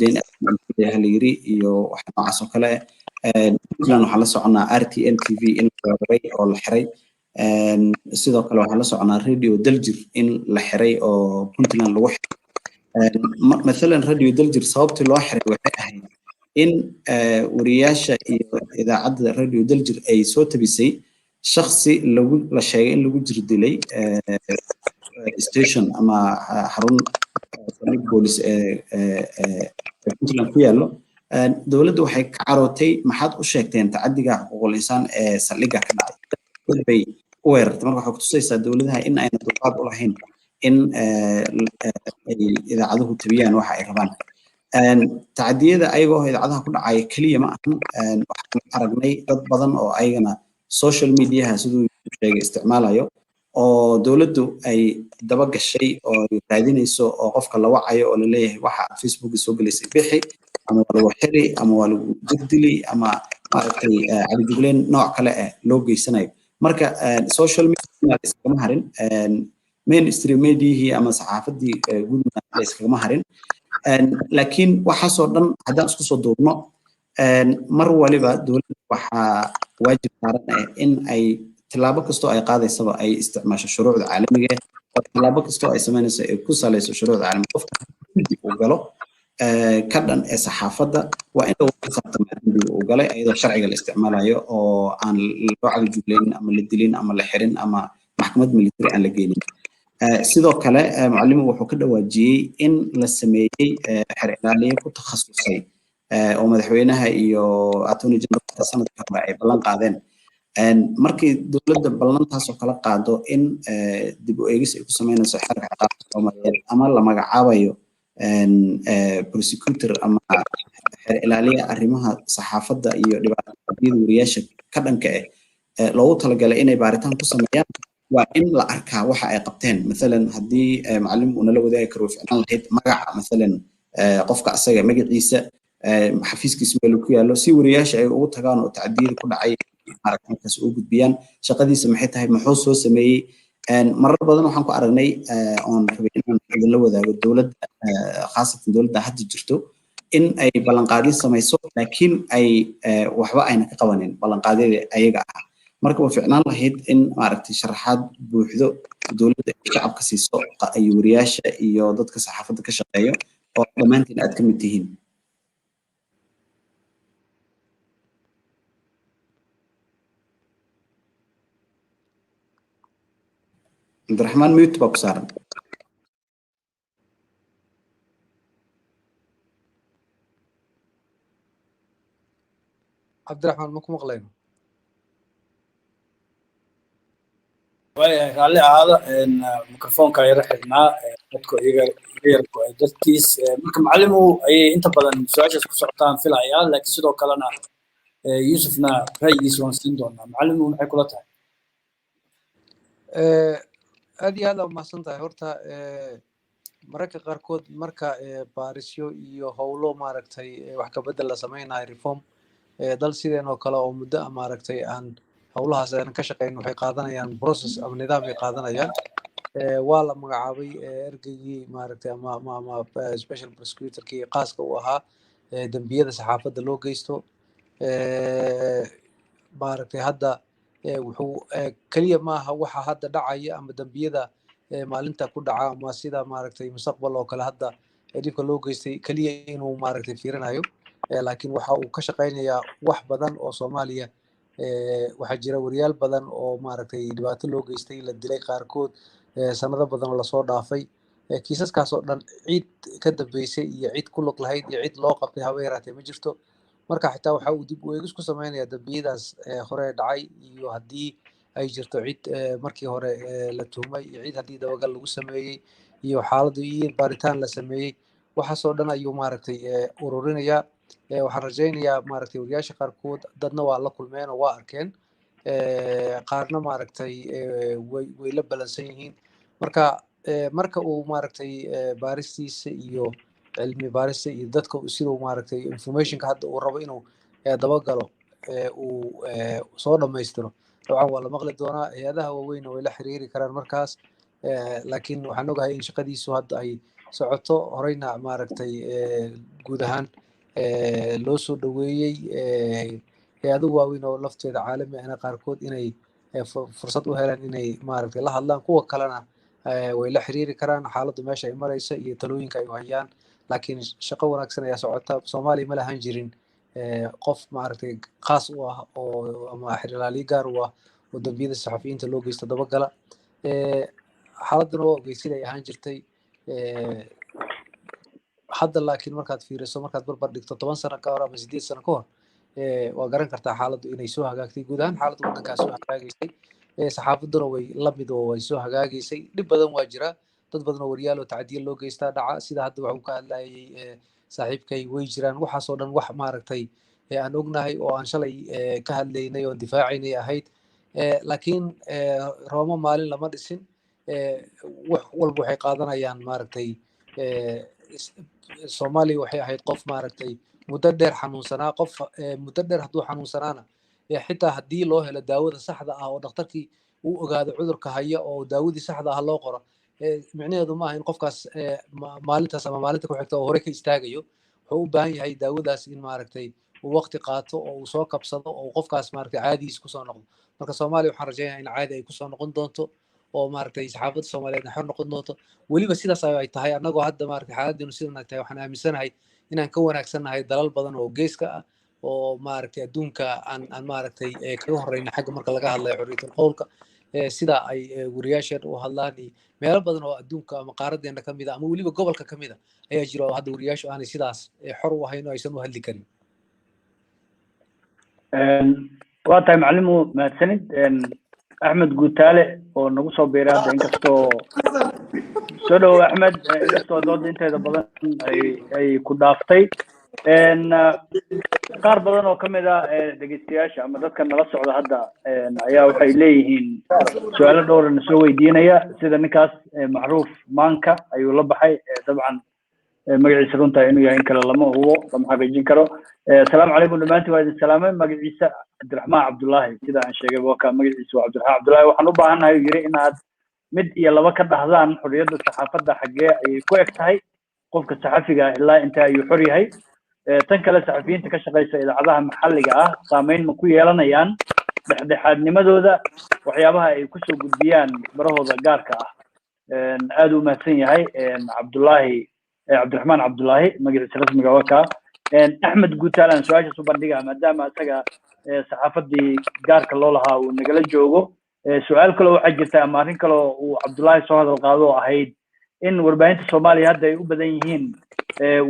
deyn la yiri iyo wax noocaas oo kale puntland waxaa la soconaa rtn tv in la weeraray oo la xiray sidoo kale waxaa la soconaa radio daljir in la xiray oo puntland lagu xiray مثلا راديو دلجر صوبتي لو حري waxay ahayd in wariyaasha iyo idaacadda radio dلجر ay soo tabisay shakhsi lagu la sheegay in lagu jir dilay station ama xarun police Puntland ku yaalo dawladdu waxay ka carootay maxaad u sheegteen tacadiga xuquuqul insaan ee saldhigga ka dhacay bay u weerartay marka waxay ku tusaysaa dawladaha in ayna dulqaad u lahayn in idaacaduhu tabiyaan waxa ay rabaan tacadiyada ayagoo idaacadaha ku dhacaya kaliya ma ahan waxaan aragnay dad badan oo ayagana social mediaha siduu sheegay isticmaalayo oo dawladdu ay daba gashay oo raadinayso oo qofka la wacayo oo la leeyahay waxa Facebook soo galaysay bixi ama waa lagu xiri ama waa lagu dildili ama maaragtay cabdijuleen nooc kale ah loo geysanayo marka social media iskama harin mainstream media ama saxaafadii gudna iskama harin laakiin waxaasoo dhan haddaan isku soo duubno mar waliba dawladda waxaa waajib saaran in ay tilaabo kastoo ay qaadaysaba ay isticmaasho shuruucda caalamiga oo tilaabo kastoo ay samaynayso ay ku salayso shuruucda caalamiga qofka uu galo ka dhan ee saxaafadda waa in lagu xisaabtamaa dambiga uu galay iyadoo sharciga la isticmaalayo oo aan loo cagajuglaynin ama la dilin ama la xirin ama maxkamad military aan la geynin sidoo kale macallimu wuxuu ka dhawaajiyey in la sameeyey xer ilaaliye ku takhasusay oo madaxweynaha iyo attorney general sanadka hore ay ballan qaadeen markii dawladda ballantaas oo kala qaado in dib u eegis ay ku sameynayso xeerka ciqaabta Soomaaliyeed ama la magacaabayo prosecutor ama xer ilaaliye arrimaha saxaafadda iyo dhibaatooyinka wariyaasha ka dhanka ah loogu talagalay inay baaritaan ku sameeyaan waa in la arkaa waxa ay qabteen مثلا haddii macallin uu nala wadaagi karo ficnaan lahayd magaca مثلا qofka asaga magaciisa xafiiskiisa meel ku yaalo si wariyaasha ay ugu tagaan oo tacadiyada ku dhacay aragtidaas u gudbiyaan shaqadiisa maxay tahay muxuu soo sameeyay marar badan waxaan ku aragnay oon rabay inaan idin la wadaago dawladda khaasatan dawladda hadda jirto in ay ballanqaadyo samayso laakiin ay waxba ayna ka qabanin ballanqaadyada ayaga ah marka waa ficnaan lahayd in maaragtay sharaxaad buuxdo dawladda ay shacabka siiso iyo wariyaasha iyo dadka saxaafadda ka shaqeeyo oo dhammaantiin aad ka mid tihiin Abdurrahman mute baa ku saaran Abdurrahman ma ku maqlayno raalli ahaada mikrofoonka yara xidhnaa dadku iyaga yarku ay dartiis marka macallimu ayay inta badan su-aashaas ku socotaan filayaa laakiin sidoo kalena yuusufna ra'yigiisa waan siin doonaa macallimu maxay kula tahay aad iyo aad aa umahadsan tahay horta mararka qaarkood marka baarisyo iyo howlo maaragtay wax ka bedel la sameynayo reform dal sideen oo kale oo muddo maaragtay aan howlahaas aan ka shaqeyn waxay qaadanayaan process ama nidaam ay qaadanayaan waa la magacaabay ergeygii maaragtay ama special prosecutorkii qaaska u ahaa dambiyada saxaafadda loo geysto maaragtay hadda wuxuu kaliya maaha waxa hadda dhacaya ama dambiyada maalinta ku dhaca ama sida maaragtay mustaqbal oo kale hadda dhibka loo geystay kaliya inuu maaragtay fiirinayo laakiin waxa uu ka shaqeynayaa wax badan oo Soomaaliya waxaa jira wariyaal badan oo maaragtay dhibaato loo geystay la dilay qaarkood sanado badan oo lasoo dhaafay kiisaskaas oo dhan cid ka dambeysay iyo cid ku lug lahayd iyo cid loo qabtay haba yaraatee ma jirto marka xitaa waxa uu dib u eegis ku sameynayaa dambiyadaas hore dhacay iyo haddii ay jirto cid markii hore la tuhmay iyo cid haddii dabagal lagu sameeyey iyo xaaladdu iyo baaritaan la sameeyey waxaasoo dhan ayuu maaragtay ururinayaa waxaan rajaynayaa maaragtay wariyaasha qaarkood dadna waa la kulmeen oo waa arkeen qaarna maaragtay way la balansan yihiin marka uu maaragtay baaristiisa iyo cilmi baarista iyo dadka siduu maaragtay informationka hadda uu rabo inuu dabagalo uu soo dhammaystiro dabcan waa la maqli doonaa hay-adaha waaweyn way la xiriiri karaan markaas laakiin waxaan ogahay in shaqadiisu hadda ay socoto horeyna maaragtay guud ahaan loo soo dhoweeyey hay-ado waaweyn oo lafteeda caalami ahna qaarkood inay fursad u helaan inay maaragtay la hadlaan kuwa kalena way la xiriiri karaan xaaladdu meesha ay maraysa iyo talooyinka ay u hayaan laakiin shaqo wanaagsan ayaa socota soomaaliya ma lahan jirin qof maaragtay khaas u ah oo ama xirilaaliye gaar u ah oo dambiyada saxafiyiinta loo geysto dabagala xaaladuna waa ogeysid ay ahaan jirtay hadda laakiin markaad fiiriso markaad barbar dhigto 10 sano ka hor ama 8 sano ka hor waa garan kartaa xaaladdu inay soo hagaagtay guud ahaan xaaladdu waddankaas soo hagaagaysay saxaafadduna way la mid oo way soo hagaagaysay dhib badan waa jira dad badan oo wariyaal oo tacdiil loo geystaa dhaca sida hadda waxuu ka hadlayay saaxiibkay way jiraan waxaasoo dhan wax maaragtay aan ognahay oo aan shalay ka hadlaynay oo difaacaynay ahayd laakiin roomo maalin lama dhisin wax walba waxay qaadanayaan maaragtay soomaaliya waxay ahayd qof maaragtay muddo dheer xanuunsanaa qof muddo dheer hadduu xanuunsanaana xitaa haddii loo helo daawada saxda ah oo dhakhtarkii uu ogaado cudurka haya oo daawadii saxda ah loo qoro micnaheedu maaha in qofkaas maalintaas ama maalinta ku xigta oo hore ka istaagayo wuxuu u baahan yahay daawadaas in maaragtay uu waqti qaato oo uu soo kabsado oo qofkaas maaragtay caadigiis kusoo noqdo marka soomaaliya waxaan rajaynayaa in caadi ay kusoo noqon doonto oo maaragtay saxaafadda soomaaliyeedna xor noqon doonto weliba sidaas ay tahay annagoo hadda maaragtay xaaladdeenu sidan ay tahay waxaan aaminsanahay inaan ka wanaagsannahay dalal badan oo geeska ah oo maaragtay adduunka aan maaragtay kaga horreyna xagga marka laga hadlayo xorriyatul qowlka sida ay wariyaasheen u hadlaan iyo meelo badan oo adduunka ama qaaradeena ka mid ah ama weliba gobolka ka mid ah ayaa jira oo hadda wariyaashu aanay sidaas xor u ahayn oo aysan u hadli karin waa tahay macalimu mahadsanid axmed guutaale oo nagu soo biiray hadda inkastoo soo dhowow axmed inkastoo dooda inteeda badan ay ku dhaaftay qaar badan oo kamid ah dhegeystayaasha ama dadka nala socda hadda ayaa waxay leeyihiin su-aalo dhowrana soo weydiinaya sida ninkaas macruuf maanka ayuu la baxay dabcan magaciisa runtaa inuu yahay in kale lama hubo lama xaqiijin karo asalaamu calaykum dhammaantiin waa idin salaamay magaciisa cabdiraxmaan cabdullaahi sida aan sheegay waka magaciisa waa cabdiraxmaan cabdullaahi waxaan u baahannahay uu yiri inaad mid iyo laba ka dhahdaan xorriyadda saxaafadda xaggee ayay ku eg tahay qofka saxafiga ah ilaa inta ayuu xor yahay tan kale saxafiyiinta ka shaqeysa idaacadaha maxalliga ah saameyn ma ku yeelanayaan dhexdhexaadnimadooda waxyaabaha ay kusoo gudbiyaan barahooda gaarka ah aad u mahadsan yahay cabdiraxmaan cabdullaahi magaciisa rasmiga waa kaa axmed guutaale aan su-aashaas u bandhigaa maadaama isaga saxaafaddii gaarka loo lahaa uu nagala joogo su-aal kaloo waxaa jirta ama arrin kaloo uu cabdullaahi soo hadal qaado oo ahayd in warbaahinta soomaaliya hadda ay u badan yihiin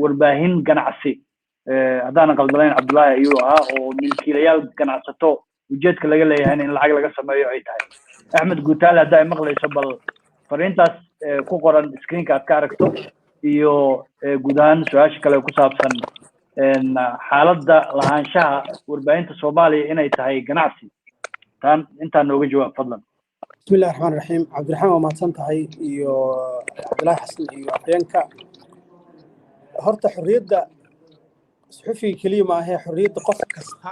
warbaahin ganacsi haddaanan qaldanayn cabdullaahi ayuu ahaa oo milkiilayaal ganacsato ujeedka laga leeyahayna in lacag laga sameeyo ay tahay axmed guutaale hadda ay maqlayso bal fariintaas ku qoran screenka aad ka aragto iyo guud ahaan su-aasha kale ku saabsan xaaladda lahaanshaha warbaahinta soomaaliya inay tahay ganacsi taan intaan nooga jawaab fadlan بسم الله الرحمن الرحيم عبد الرحمن وما تنتهي iyo Cabdullaahi Xasan iyo afyeenka horta xorriyadda suxufiga kaliya ma aha xorriyadda qof kasta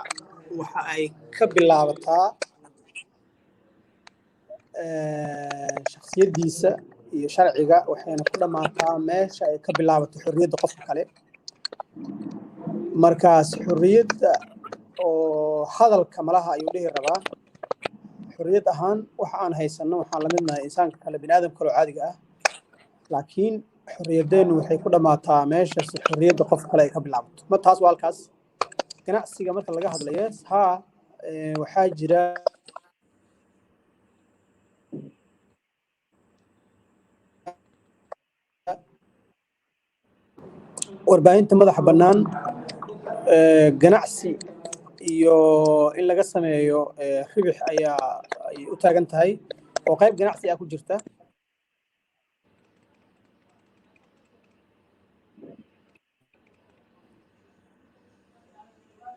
waxa ay ka bilaabataa shakhsiyadiisa iyo sharciga waxayna ku dhamaataa meesha ay ka bilaabato xorriyadda qofka kale markaas xorriyadda oo hadalka malaha ayuu dhihi rabaa xorriyad ahaan waxa aan haysano waxaan la midnahay insaanka kale bini'aadam kale oo caadiga ah laakiin xorriyaddeenu waxay ku dhamaataa meesha si xorriyadda qof kale ay ka bilaabato ma taas waa halkaas ganacsiga marka laga hadlayo waxaa jira warbaahinta madaxa bannaan ganacsi iyo in laga sameeyo ribix ayaa ay u taagan tahay oo qayb ganacsi ah ku jirta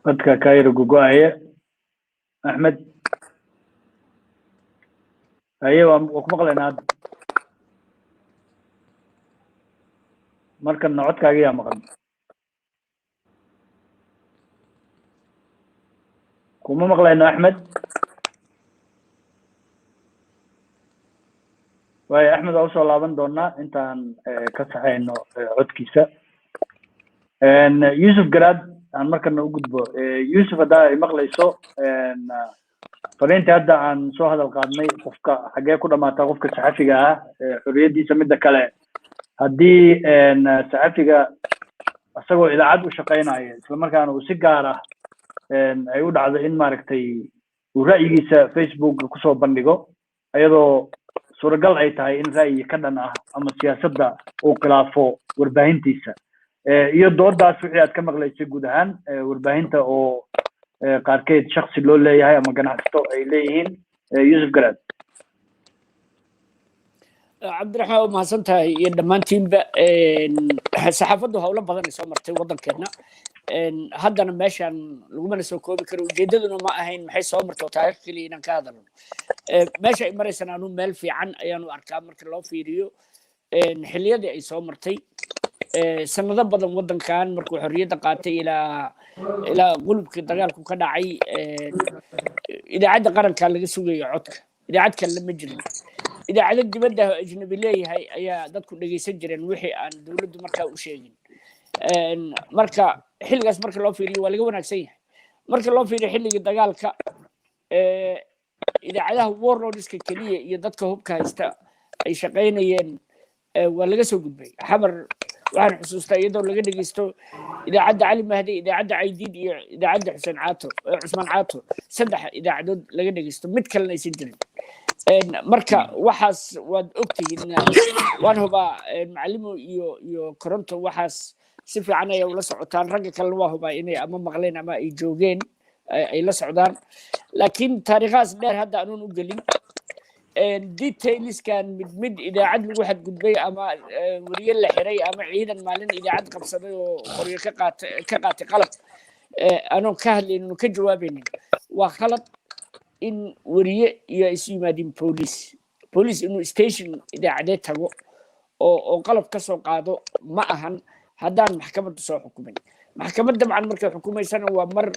dadka kayr gugoaye Ahmed ayewa ku maqlaynaa markan codkaaga yaa maqan kuma maqlayno Ahmed way Ahmed oo soo laaban doona intaan ka saxayno codkiisa Yusuf Garad aan markan u gudbo Yusuf hadaa ay maqlayso fariinta hadda aan soo hadal qaadnay qofka xagee ku dhamaata qofka saxafiga ah xorriyadiisa midda kale haddii saxafiga asagoo idaacad u shaqeynaya isla markaana uu si gaar ah ay u dhacdo in maaragtay uu ra'yigiisa Facebook kusoo bandhigo ayadoo suuragal ay tahay in ra'yi ka dhan ah ama siyaasadda uu khilaafo warbaahintiisa iyo doodaas wixii aad ka maqlaysay guud ahaan warbaahinta oo qaarkeed shakhsi loo leeyahay ama ganacsato ay leeyihiin Yusuf Garad cabdiraxmaan waa mahadsan tahay iyo dhammaantiinba saxaafaddu howlo badan ay soo martay waddankeena haddana meeshaan lagumana soo koobi karo ujeedaduna ma ahayn maxay soo marto taariikh keliya inaan ka hadalno meesha ay maraysaan anu meel fiican ayaanu arkaa marka loo fiiriyo xilliyadii ay soo martay sanado badan waddankan markuu xorriyadda qaatay ilaa qulubkii dagaalku ka dhacay idaacadda qaranka laga sugayo codka idaacad kale ma jirin idaacado dibadda ajnabi leeyahay ayaa dadku dhageysan jireen wixii aan dawladdu markaa u sheegin marka xilligaas marka loo fiiriyo waa laga wanaagsan yahay marka loo fiiriyo xilligii dagaalka idaacadaha warlordska keliya iyo dadka hubka haysta ay shaqaynayeen waa laga soo gudbay xamar waxaan xusuustaa iyadoo laga dhegeysto idaacadda cali mahdi idaacadda caydiid iyo idaacadda cusmaan caato saddex idaacadood laga dhegeysto mid kalena aysan jirin marka waxaas waad ogtihiin waan hubaa macallimo iyo koronto waxaas si fiican ay ula socotaan ragga kalena waa hubaa inay ama maqleen ama ay joogeen ay la socdaan laakiin taariikhaas dheer hadda aanun u gelin detailskan mid idaacad lagu xadgudbay ama wariye la xiray ama ciidan maalin idaacad qabsaday oo qoryo ka qaatay qalab aanun ka hadlaynin ka jawaabaynin waa khalad in wariye iyo isu yimaadin police inuu station idaacadeed tago oo qalab ka soo qaado ma ahan haddaan maxkamaddu soo xukumin maxkamad dabcan markay xukumaysana waa mar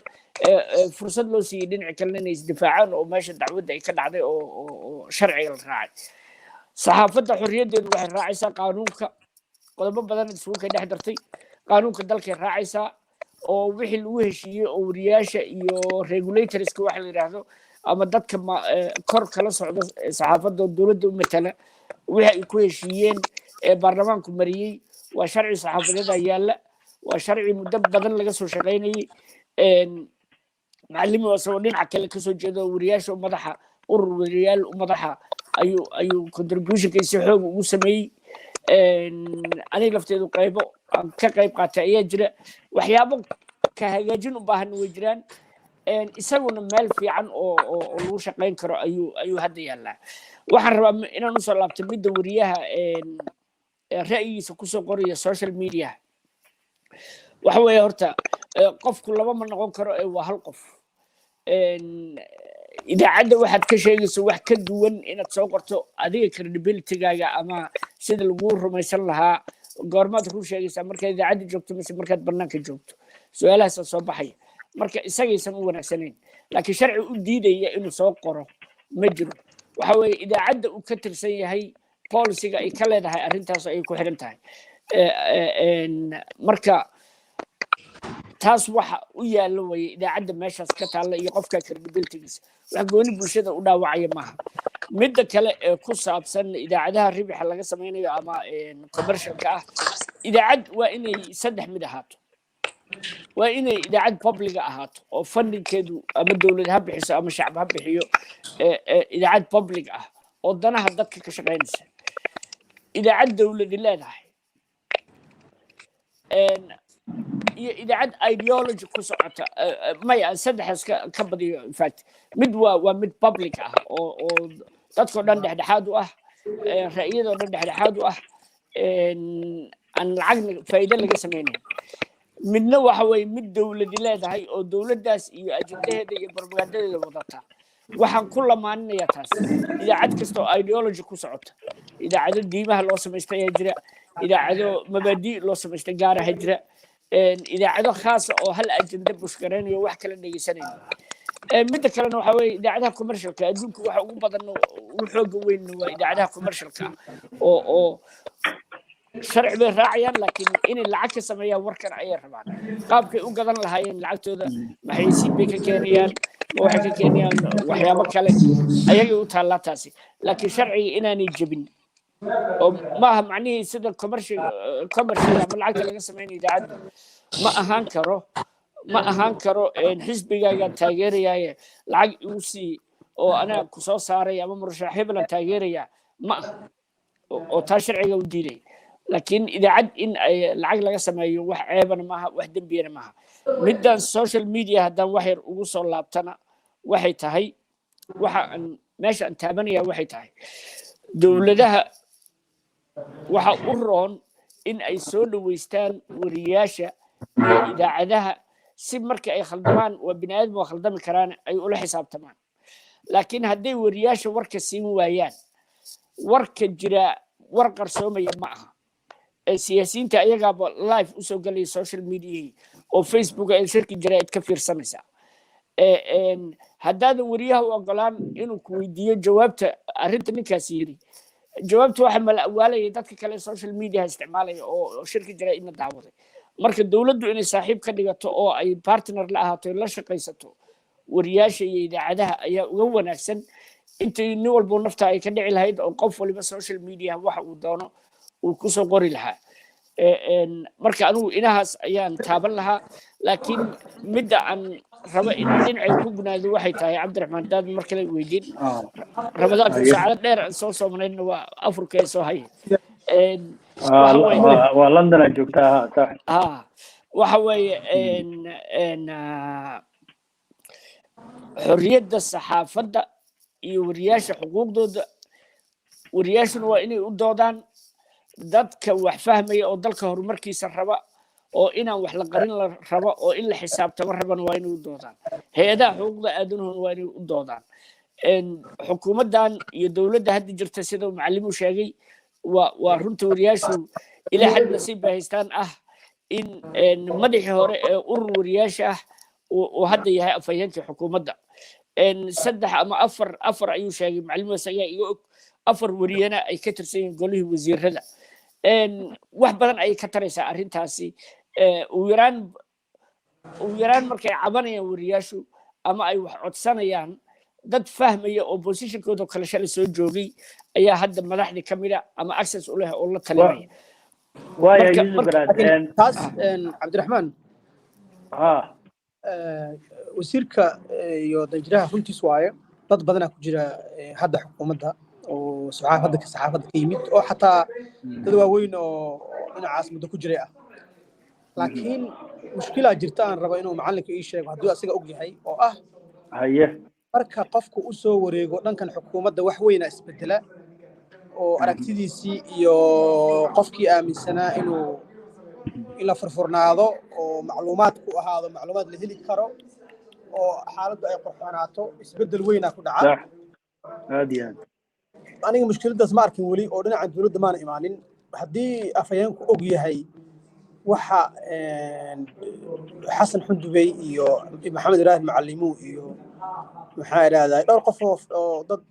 fursad loo siiyey dhinaci kalena inay isdifaacaan oo meesha dacwadda ay ka dhacday oo sharciga la raacay saxaafadda xorriyaddeedu waxay raacaysaa qaanuunka qodobo badan isugu ka dhex dartay qaanuunka dalkay raacaysaa oo wixii lagu heshiiyey oo wariyaasha iyo regulatorska waxa la yidhaahdo ama dadka kor kala socda saxaafadda oo dowladda u matala wixii ay ku heshiiyeen ee baarlamaanku mariyey waa sharci saxaafadeeda yaalla waa sharci muddo badan laga soo shaqaynayay macallimi asagoo dhinaca kale kasoo jeedo wariyaasha madaxa urur wariyaal madaxa ayuu contributionkiisa xoog ugu sameeyey aniga lafteedu qaybo aan ka qayb qaatay ayaa jira waxyaabo ka hagaajin u baahan way jiraan isaguna meel fiican oo lagu shaqayn karo ayuu hadda yaallaa waxaan rabaa inaan usoo laabto midda wariyaha ra'yigiisa kusoo qoraya social media waxa weeye horta qofku laba ma noqon karo waa hal qof idaacadda waxaad ka sheegayso wax ka duwan inaad soo qorto adiga credibilitygaaga ama sida lagu rumaysan lahaa goormaad ku sheegaysaa markaad idaacadda joogto mise markaad bannaanka joogto su-aalahaasa soo baxaya marka isagaysan u wanaagsanayn laakiin sharci u diidaya inuu soo qoro ma jiro waxa weeye idaacadda uu ka tirsan yahay bolisiga ay ka leedahay arrintaas ayay ku xidhan tahay marka taas waxa u yaalla weye idaacadda meeshaas ka taalla iyo qofka credibilitygiisa wax gooni bulshada u dhaawacaya maaha midda kale ee ku saabsan idaacadaha ribixa laga samaynayo ama commercialka ah idaacad waa inay saddex mid ahaato waa inay idaacad publica ahaato oo fundingkeedu ama dowlad ha bixiso ama shacab ha bixiyo idaacad public ah oo danaha dadka ka shaqaynaysa idaacad dowladi leedahay إذا عاد ideology كسرعة ما يصدق كبدي فات مد ومد public أو تذكر دند حد رأيه دند حد أن العقل فايدة اللي جسمينه من نوع حوي مد دولة دلالة هاي أو دولة داس أجندها دي بربغاندة اللي وضعتها waxaan ku lamaanaya taas idaacad kasto ideology ku socota idaacado diimaha loo sameystay jira idaacado mabaadi loo sameystay gaar ah jira idaacado khaas oo hal ajenda bushkareenayo wax kala dhageysanayno mid kalena waxa weeye idaacadaha commercialka adduunka waxa ugu badan u xoog weyn waa idaacadaha commercialka oo sharci bay raacayaan laakiin in lacag ka sameeyaan warkan ayay rabaan qaabkay u gadan lahaayeen lacagtooda maxay si bay ka keenayaan waxay ka keenayaan waxyaabo kale ayaga u taala taasi laakiin sharciga inaanay jabin oo ma aha macnaheedu sida commercial ama lacag laga sameeyo idaacad ma ahaan karo xisbigaaga taageeraya lacag uu si oo ana ku soo saaray ama murashax hebel taageeraya ma oo taa sharciga u diiday لكن إذا عد إن العقل لقى سمايه واحد عيبنا معها واحد دنبينا معها مدة السوشيال ميديا هذا واحد وصل لابتنا واحد تهي واحد ماشي أنت تابني واحد تهي دولتها واحد أورون إن أي سول ويستان ورياشة إذا عدها سمرك أي خلدمان وبني آدم وخلدم كران أي أول حساب تمام لكن هدي ورياشة ورك السين ويان ورك الجراء ورق رسومية معها السياسيين تأيجا لايف وسوق لي سوشيال ميديا أو فيسبوك أو شركة جرائد كفير سمسة هذا وريها وقالان إنه كويدية جوابته أرنتني كثيري جوابته واحد من الأول يدك كلا سوشيال ميديا استعماله أو شركة جرائد ندعوه مركز الدولة دو إن صاحب كديته أو أي بارتنر لها تلا شقيسته ورياش يدعدها أي هو نفسه أنت نول بنفتح أي كدع الهيد أو قف ولا بس سوشيال ميديا واحد ودانه وكسر قري لها مركز أنو إنها أيان تابن لها لكن مدة عن ربع إن عيكوبنا ذو واحد تاي عبد الرحمن داد مركز ويجين رمضان في ساعات دير صوص من إنه أفريقيا سوهاي ولندن أجوكتها صح وحوي إن حرية الصحافة يورياش حقوق ضد ورياش وإني ودودان dadka wax fahmaya oo dalka horumarkiisa raba oo inaan wax la qarin la rabo oo in la xisaabtamo raban waa inay u doodaan hay'adaha xuquuqda aadanaha waa inay u doodaan xukuumadan iyo dawladda hadda jirta sida macallimu sheegay waa runtii wariyaashu ilaa xad nasiib haystaan in madaxii hore ee urur wariyaasha oo hadda yahay afhayeenka xukuumadda saddex ama afar ayuu sheegay macallimu isaga iga og afar wariyana ay ka tirsan yihiin golihii wasiirada wax badan ay ka taraysaa arrintaasi ugu yaraan markay cabanayaan wariyaashu ama ay wax codsanayaan dad fahmaya oo positionkooda kala shalay soo joogay ayaa hadda madaxdii ka mida ama access u leh oo la talinaya taas cabdiraxmaan wasiirka iyo danjiraha runtiis waaye dad badanaa ku jira hadda xukuumadda oo saxaafadda ka yimid oo xataa dad waaweyn oo dhinacaas muddo ku jiray laakiin mushkilaa jirta aan rabo inuu macallinka ii sheego hadduu asiga og yahay oo marka qofku u soo wareego dhankan xukuumadda wax weyna isbedela oo aragtidiisii iyo qofkii aaminsanaa inuu in la furfurnaado oo macluumaad ku ahaado macluumaad la heli karo oo xaaladdu ay qorxoonaato isbedel weynaa ku dhaca aniga mushkiladaas ma arkin weli oo dhinaca dawladda maana imaanin haddii afhayeenku og yahay waxa xasan xundubey iyo maxamed ibraahim macallimu iyo maxaa idhahdaa dhowr qof oo dad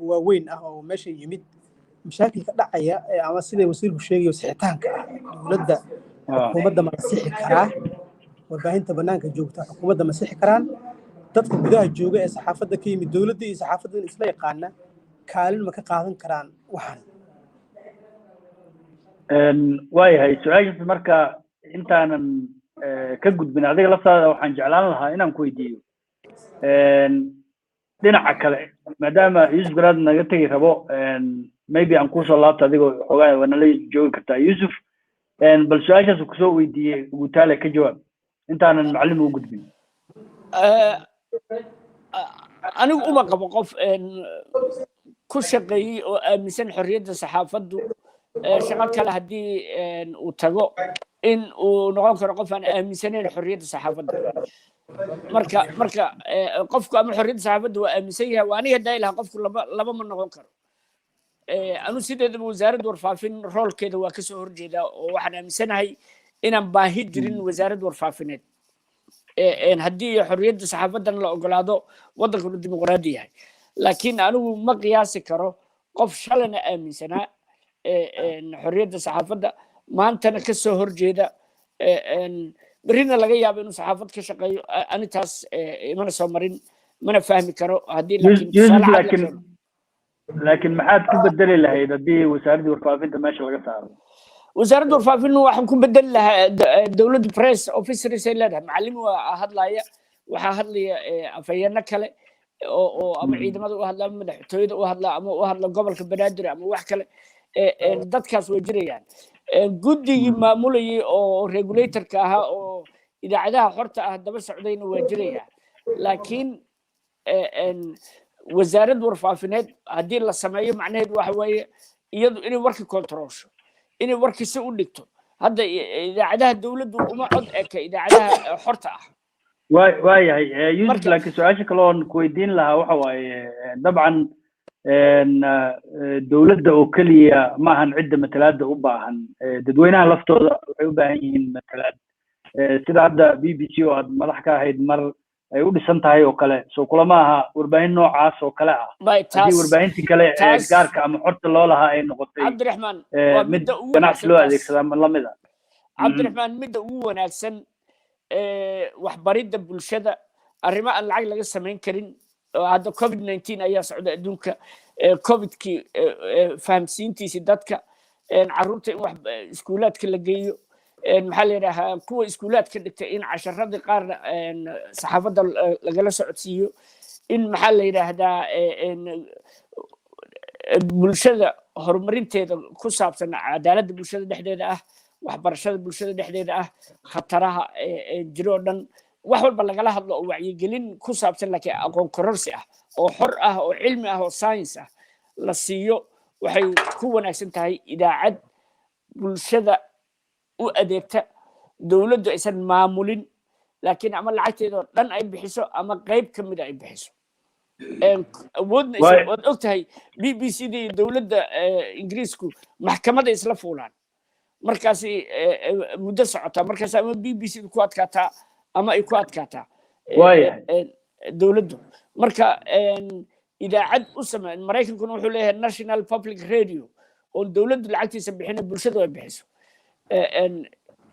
waaweyn oo meesha yimid mashaakilka dhacaya ama sida wasiirku sheegayo sixitaanka dawladda xukuumadda ma sixi karaa warbaahinta bannaanka joogta xukuumadda ma sixi karaan dadka gudaha jooga ee saxaafadda ka yimid dawladda iyo saxaafadda isla yaqaana kaalin ma ka qaadan karaan waxan waayahay su-aashaas marka intaanan ka gudbin adiga laftaada waxaan jeclaan lahaa inaan ku weydiiyo dhinaca kale maadaama yuusuf garaad naga tegi rabo maybe aan kusoo laabto adigoo xoogaa waa nala joogi kartaa yuusuf bal su-aashaas kusoo weydiiyey gutaale ka jawaab intaanan macallin u gudbin anigu uma qabo qof ku shaqeeyey oo aaminsan xorriyadda saxaafaddu shaqo kale haddii uu tago in uu noqon karo qof aan aaminsanayn xorriyadda saxaafadda marka qofku ama xorriyadda saxaafadda waa aaminsan yahay waa aniga haddaa ilaha qofku laba ma noqon karo anu sideedaba wasaaradda warfaafin roolkeeda waa kasoo horjeedaa oo waxaan aaminsanahay inaan baahi jirin wasaaradda warfaafineed haddii xorriyadda saxaafadan la ogolaado waddankuna dimuqraadi yahay laakiin anigu ma qiyaasi karo qof shalana aaminsanaa xorriyadda saxaafadda maantana kasoo horjeeda berrina laga yaabo inuu saxaafad ka shaqeeyo ani taas imana soo marin mana fahmi karo haddii laakiin maxaad ku bedeli lahayd haddii wasaaraddii warfaafinta meesha laga saaro wasaaradda warfaafinta waxaan ku bedeli lahaa dowladda press officers ay leedahay macallin waa hadlaya waxaa hadlaya afhayeeno kale oo ama ciidamada u hadla ama madaxtooyada u hadla ama u hadla gobolka banaadir ama wax kale dadkaas way jirayaan guddigii maamulayay oo regulatorka ahaa oo idaacadaha xorta ah daba socdayna waa jiraya laakiin wasaaradda warfaafineed haddii la sameeyo macnaheedu waxa weeye iyadu inay warka kontrolsho inay warka si u dhigto hadda idaacadaha dowladdu uma cod eka idaacadaha xorta ah waayahay yusuf laakiin su-aasha kale oon ku weydiin lahaa waxa waaye dabcan dowladda oo keliya maahan cidda matalaadda u baahan dadweynaha laftooda waxay u baahan yihiin matalaad sida hadda b b c oo aad madax ka ahayd mar ay u dhisan tahay oo kale soo kulama aha warbaahin noocaas oo kale ah haddii warbaahintii kale gaarka ama xorta loo lahaa ay noqotay cabdiraxmaan mid ganacsi loo adeegsadaa ma lamid a cabdiraxmaan midda ugu wanaagsan waxbaridda bulshada arrimo aan lacag laga samayn karin hadda covid-19 ayaa socda adduunka covidkii fahamsiintiisii dadka carruurta in wax iskuulaadka la geeyo maxaa la yidhaahaa kuwa iskuulaadka dhigtay in casharadii qaarna saxaafadda lagala socodsiiyo in maxaa la yidhaahdaa bulshada horumarinteeda ku saabsan cadaaladda bulshada dhexdeeda ah waxbarashada bulshada dhexdeeda ah khataraha jiro oo dhan wax walba lagala hadlo oo wacyigelin ku saabsan laakiin aqoon kororsi ah oo xor ah oo cilmi ah oo science ah la siiyo waxay ku wanaagsan tahay idaacad bulshada u adeegta dowladdu aysan maamulin laakiin ama lacagteedoo dhan ay bixiso ama qayb ka mida ay bixiso awoodna waad og tahay b b c da iyo dowladda ingiriisku maxkamaday isla fuulaan markaasi muddo socotaa markaas ama b b c da ku adkaataa ama ay ku adkaataa dowladdu marka idaacad u samey maraykankuna wuxuu leeyahay national public radio oo dowladdu lacagtiisa bixina bulshadu ay bixiso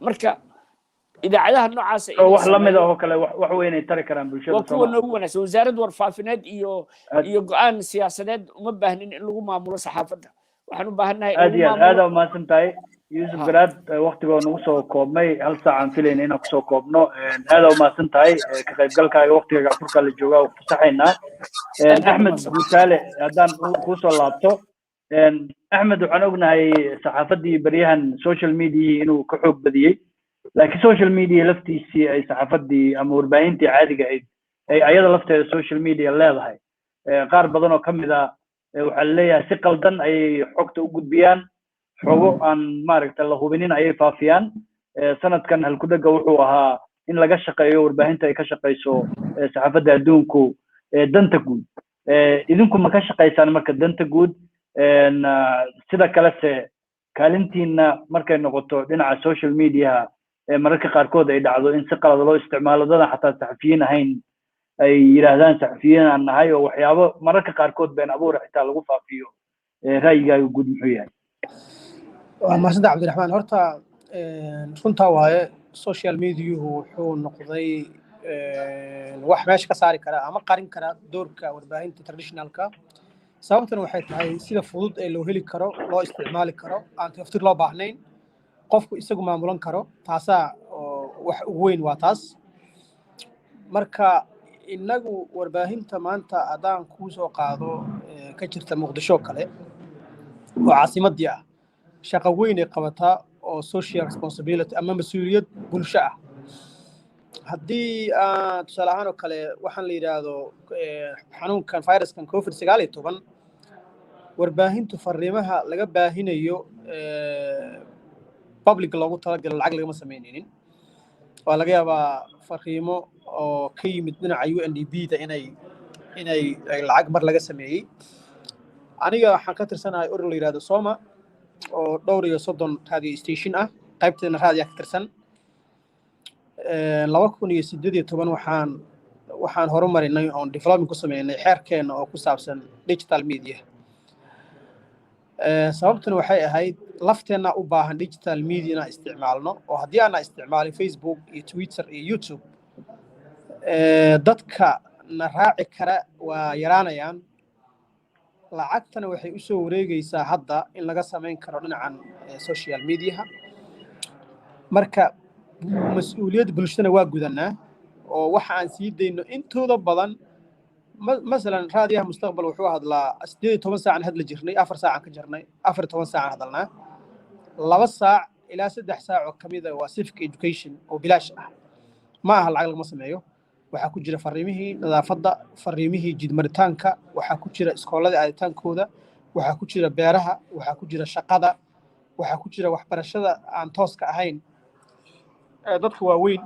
marka idaacadaha noocaas wax la mid ah oo kale wax weyn ay tari karaan bulshada waa kuwa noogu wanaagsan wasaaradda warfaafineed iyo go-aan siyaasadeed uma baahnin in lagu maamulo saxaafadda waxaan u baahannahay aad u mahadsan tahay yusuf garaad waqtigoo nagu soo koobmay hal saacaan filayna inaan kusoo koobno aad u mahadsan tahay ka qaybgalkaaga waqtiga afurka la joogaa oo fasaxaynaa axmed guutaale haddaan kusoo laabto axmed waxaan ognahay saxaafaddii baryahan social media inuu ka xoog badiyey laakiin social media laftiisii ay saxaafaddii ama warbaahintii caadiga ahayd ay ayada lafteeda social media leedahay qaar badan oo ka mid ah waxaa laleeyahay si qaldan ayay xogta u gudbiyaan xogo aan maaragta la hubinin ayay faafiyaan sanadkan halkudhega wuxuu ahaa in laga shaqeeyo warbaahinta ay ka shaqeyso saxaafadda adduunku danta guud idinku ma ka shaqeysaan marka danta guud sida kalese kaalintiina markay noqoto dhinaca social media mararka qaarkood ay dhacdo in si qalad loo isticmaalo dadan xataa saxafiyiin ahayn ay yidhaahdaan saxafiyiin aan nahay oo waxyaabo mararka qaarkood been abuura xitaa lagu faafiyo ra'yigaaga guud muxuu yahay waa mahadsantahay cabdiraxmaan horta runtaa waaye social mediahu wuxuu noqday wax meesha ka saari kara ama qarin kara doorka warbaahinta traditionalka sababtan waxay tahay sida fudud ee loo heli karo loo isticmaali karo aan taftiir loo baahnayn qofku isagu maamulan karo taasaa wax ugu weyn waa taas marka inagu warbaahinta maanta haddaan kuu soo qaado ka jirta muqdisho kale oo caasimadii ah shaqo weyn ay qabataa oo social responsibility ama mas-uuliyad bulsho ah haddii tusaale ahaan oo kale waxaan la yidhaahdo xanuunkan viruskan COVID-19 warbaahintu fariimaha laga baahinayo public loogu talagalo lacag lagama samaynaynin waa laga yaabaa fariimo oo ka yimid dhinaca UNDP-da inay lacag mar laga sameeyey aniga waxaan ka tirsanahay urur la yidhaahdo Soma oo dhowr iyo 30 radio station ah qaybteena raadiyo ka tirsan 2018 waxaan horumarinay on development ku sameynay xeerkeena oo ku saabsan digital media sababtuna waxay ahayd lafteena u baahan digital media inaan isticmaalno oo haddii aan isticmaalin Facebook iyo Twitter iyo YouTube dadka na raaci kara waa yaraanayaan lacagtana waxay u soo wareegaysaa hadda in laga sameyn karo dhinacan social media marka mas'uuliyad bulshada waa gudanaa oo waxa aan sii deyno intooda badan مثلا راديو مستقبل وحوها هذلا 18 ساعة هذلا جرني 4 ساعة كجرني 14 ساعة هذلنا 2 ساعة إلى 6 ساعة كمية وسيفك education وبلاش ما هالعقل ما سمعيه وحكوا جرا فريمه نظافة فريمه جد مرتانكا وحكوا جرا إسكولة عادتان كودا وحكوا جرا بيرها وحكوا جرا شقادة وحكوا جرا وحبرشة عن توسك أهين ضدك واوين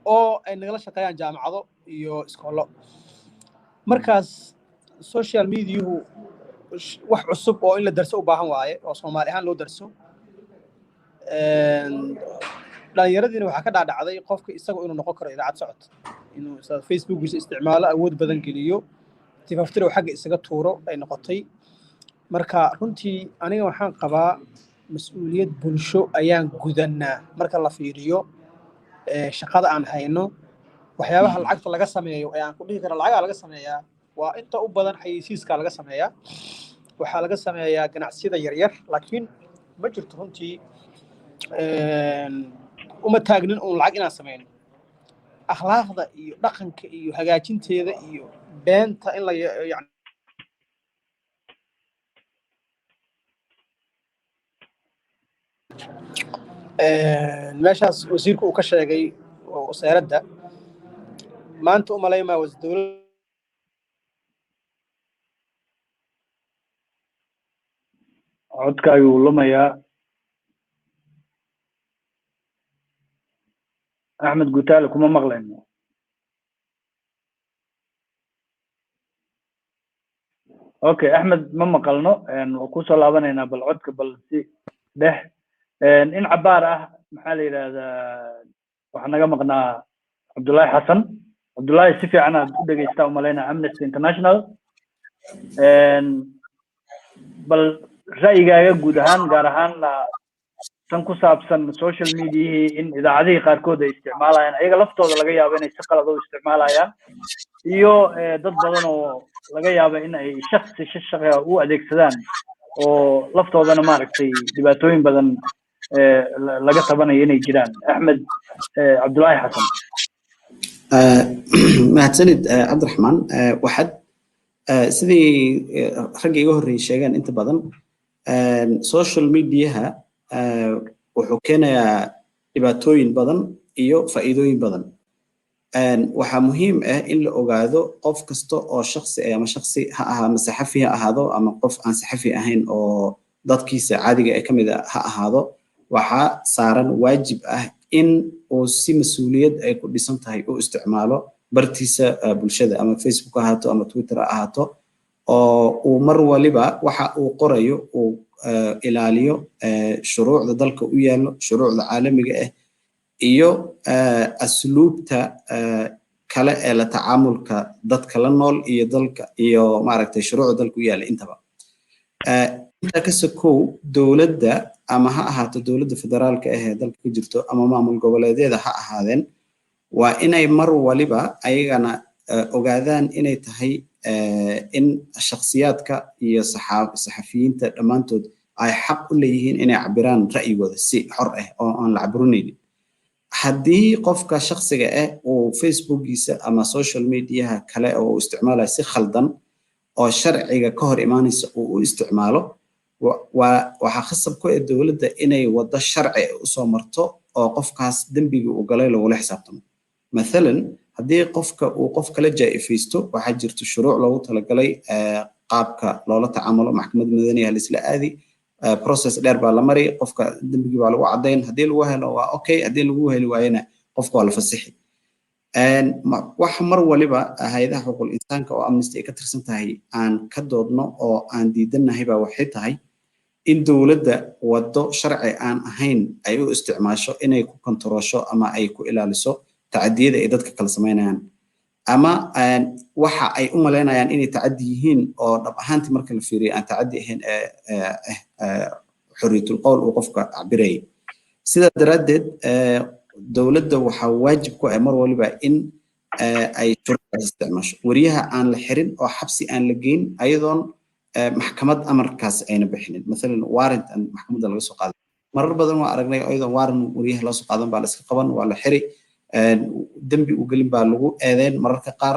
أو إن غلا شقيان جامعة iyo iskoolo markaas social media wax cusub oo in la darso u baahan waaye oo Soomaali ahaan loo darso dhalinyaradiina waxa ka dhaadhacday qofka isagu inuu noqon karo idaacad socod inuu Facebook isticmaalo awood badan geliyo tifaftir oo xagga isaga tuuro ay noqotay marka runtii aniga waxaan qabaa mas'uuliyad bulsho ayaan gudanaa marka la fiiriyo shaqada aan hayno waxyaabaha lacagta laga sameeyo ayaan ku dhihi karaa lacag laga sameeyaa waa inta u badan xayeysiiska laga sameeyaa waxa laga sameeyaa ganacsiyada yar yar laakiin ma jirto runtii uma taagnin oo lacag inaan sameeyno akhlaaqda iyo dhaqanka iyo hagaajinteeda iyo beenta in la yani meeshaas wasiirku uu ka sheegay wasaaradda maanta u maleemaa wasdawladda codka ayuu lumayaa axmed gutaale kuma maqlayno okay axmed ma maqalno waa ku soo laabanaynaa bal codka bal si dhex in cabaar ah maxaa la yidhaahdaa waxaa naga maqnaa cabdullaahi xasan cabdullaahi si fiican aad u dhegaystaa umalaynaa Amnesty International bal ra'yigaaga guud ahaan gaar ahaan tan ku saabsan social media in idaacadihii qaarkood ay isticmaalayaan ayaga laftooda laga yaabo inay si qalad u isticmaalayaan iyo dad badan oo laga yaabo in ay shakhsi u adeegsadaan oo laftoodana maaragtay dhibaatooyin badan laga tabanayo inay jiraan axmed cabdullaahi xasan mahadsanid cabdiraxmaan waxaad sidii raggii iga horreeyay sheegeen inta badan social mediaha wuxuu keenayaa dhibaatooyin badan iyo faa'iidooyin badan waxaa muhiim ah in la ogaado qof kasta oo shakhsi ama shakhsi ha ahaa ama saxafi ha ahaado ama qof aan saxafi ahayn oo dadkiisa caadiga ee kamid ha ahaado waxaa saaran waajib ah in uu si mas'uuliyad ay ku dhisan tahay u isticmaalo bartiisa bulshada ama Facebook ha ahaato ama Twitter ha ahaato oo uu mar waliba waxa uu qorayo uu ilaaliyo shuruucda dalka u yaalo shuruucda caalamiga ah iyo asluubta kale ee la tacaamulka dadka la nool iyo dalka iyo maaragtay shuruucda dalka u yaala intaba inta ka sokow dawladda ama ha ahaato dawladda federaalka ah ee dalka ku jirto ama maamul goboleedyada ha ahaadeen waa inay mar waliba ayagana ogaadaan inay tahay in shakhsiyaadka iyo saxafiyiinta dhammaantood ay xaq u leeyihiin inay cabiraan ra'yigooda si xor ah oo aan la caburinaynin haddii qofka shakhsiga ah uu Facebookiisa ama social mediaha kale oo uu isticmaalayo si khaldan oo sharciga ka hor imaanaysa uu u isticmaalo waxa khasab ku ah dawladda inay wada sharci u soo marto oo qofkaas dembiga uu galay lagula xisaabtamo mathalan haddii qofka uu qof kala jaa-ifaysto waxaa jirta shuruuc loogu talagalay qaabka loola tacaamulo maxkamad madaniya lisla aadi process dheer baa la mari qofka dembigii baa lagu caddayn haddii lagu helo waa okay haddii lagu heli waayana qofka waa la fasixi wax mar waliba hay'adaha xuquuqul insaanka oo Amnesty ay ka tirsan tahay aan ka doodno oo aan diidanahay baa waxay tahay in dawladda wado sharci aan ahayn ay u isticmaasho inay ku kontaroosho ama ay ku ilaaliso tacadiyada ay dadka kala sameynayaan ama waxa ay u maleynayaan inay tacadi yihiin oo dhab ahaantii marka la fiiriyo aan tacadi ahayn xorriyatul qowl uu qofka cabiray sida daradeed dawladda waxa waajib ku ah mar waliba in ay shuruucda isticmaasho wariyaha aan la xirin oo xabsi aan la geyn ayadoon maxkamad amarkaas ayna bixinin مثلا warrant aan maxkamadda laga soo qaaday marar badan waa aragnay ayadoon warrant wariyaha la soo qaadan baa la iska qaban waa la xiri dambi u gelin baa lagu eedeyn mararka qaar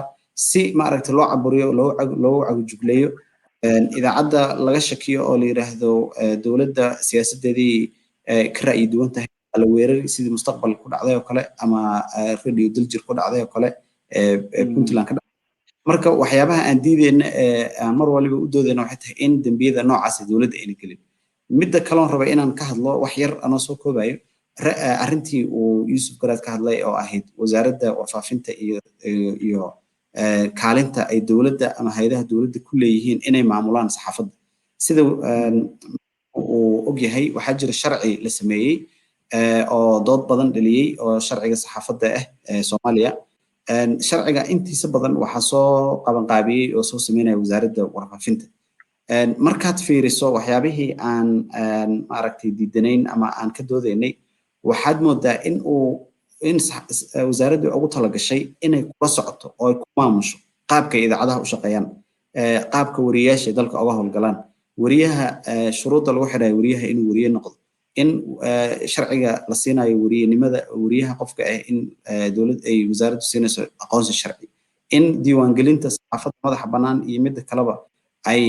si ma aragtay loo caburiyo loo cagujugleeyo idaacadda laga shakiyo oo la yiraahdo dawladda siyaasadeedii ka ra'yi duwan tahay la weerari sidii mustaqbal ku dhacday oo kale ama radio daljir ku dhacday oo kale puntland ka marka waxyaabaha aan diideyna mar waliba u doodayna waxay tahay in dambiyada noocaas dawladda ayna gelin midda kale oo raba inaan ka hadlo wax yar anoo soo koobayo arrintii uu Yusuf Garaad ka hadlay oo ahayd wasaaradda warfaafinta iyo kaalinta ay dawladda ama hay'adaha dawladda ku leeyihiin inay maamulaan saxaafadda sida uu ogyahay waxaa jira sharci la sameeyey oo dood badan dhaliyay oo sharciga saxaafadda ah ee Soomaaliya sharciga intiisa badan waxa soo qaban qaabiyay oo soo sameynaya wasaaradda warfaafinta markaad fiiriso waxyaabihii aan maaragtay diidanayn ama aan ka doodaynay waxaad moodaa in wasaaraddu ugu talagashay inay kula socoto oo ay ku maamusho qaabka idaacadaha u shaqeeyaan qaabka wariyaasha dalka uga howlgalaan wariyaha shuruudda lagu xidhayo wariyaha inuu wariye noqdo in sharciga la siinayo wariyanimada wariyaha qofka ah in dawladda ay wasaaraddu siinayso aqoonsi sharci in diiwaangelinta saxaafadda madaxa bannaan iyo midda kaleba ay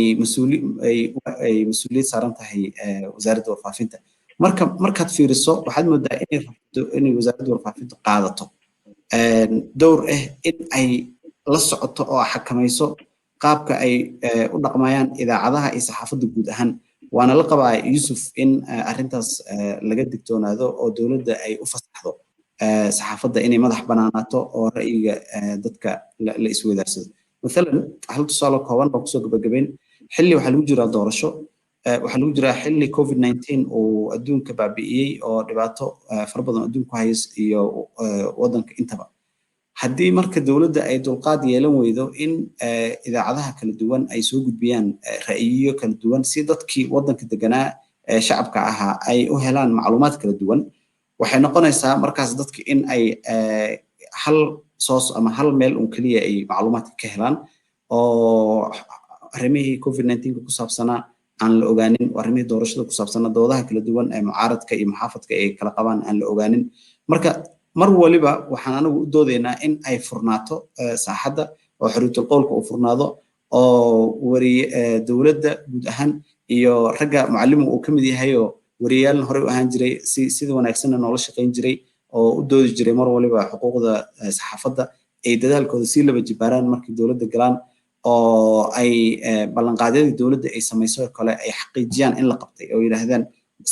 mas'uuliyad saaran tahay wasaaradda warfaafinta markaad fiiriso waxaad moodaa inay wasaaradda warfaafintu qaadato dowr ah in ay la socoto oo xakamayso qaabka ay u dhaqmayaan idaacadaha iyo saxaafadda guud ahaan waana la qabaa Yusuf in arrintaas laga digtoonaado oo dawladda ay u fasaxdo saxaafadda inay madax banaanaato oo ra'yiga dadka la isweydaarsado مثلا hal tusaale kooban oo kusoo gabagabeyn xilli waxa lagu jiraa doorasho waxa lagu jiraa xilli covid-19 oo adduunka baabi'iyay oo dhibaato far badan adduunku haysto iyo wadanka intaba haddii marka dawladda ay dulqaad yeelan weydo in idaacadaha kala duwan ay soo gudbiyaan ra'yiyo kala duwan si dadkii wadanka deganaa shacabka ahaa ay u helaan macluumaad kala duwan waxay noqonaysaa markaas dadka in ay hal soos ama hal meel un kaliya ay macluumaadka ka helaan oo arrimihii covid-19 ku saabsanaa aan la ogaanin arrimihii doorashada ku saabsanaa doodaha kala duwan ee mucaaradka iyo muxaafadka ay kala qabaan aan la ogaanin marka mar waliba waxaan anagu u doodaynaa in ay furnaato saaxadda oo xorriyatul qowlka uu furnaado oo dawladda guud ahaan iyo ragga macallimu uu ka mid yahay oo wariyaalna horey u ahaan jiray sida wanaagsanna noola shaqayn jiray oo u doodi jiray mar waliba xuquuqda saxaafadda ay dadaalkooda sii laba jibaaraan markii dawladda galaan oo ay ballanqaadyadii dawladda ay samayso kale ay xaqiijiyaan in la qabtay oo yiraahdaan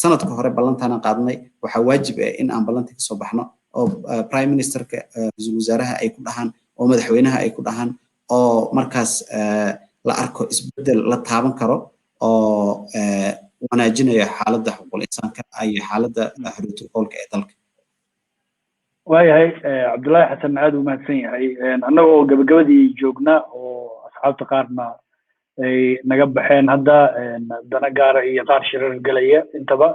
sanadka hore ballantaana qaadnay waxaa waajib ah in aan ballantii ka soo baxno oo prime ministerka ra'iisul wasaaraha ay ku dhahaan oo madaxweynaha ay ku dhahaan oo markaas la arko isbedel la taaban karo oo wanaajinaya xaaladda xuquuqul insaanka iyo xaaladda xorriyatul qowlka ee dalka waayahay cabdullaahi xasan aad u mahadsan yahay annagoo gabagabadii joogna oo asxaabta qaarna ay naga baxeen hadda dana gaara iyo qaar shirar galaya intaba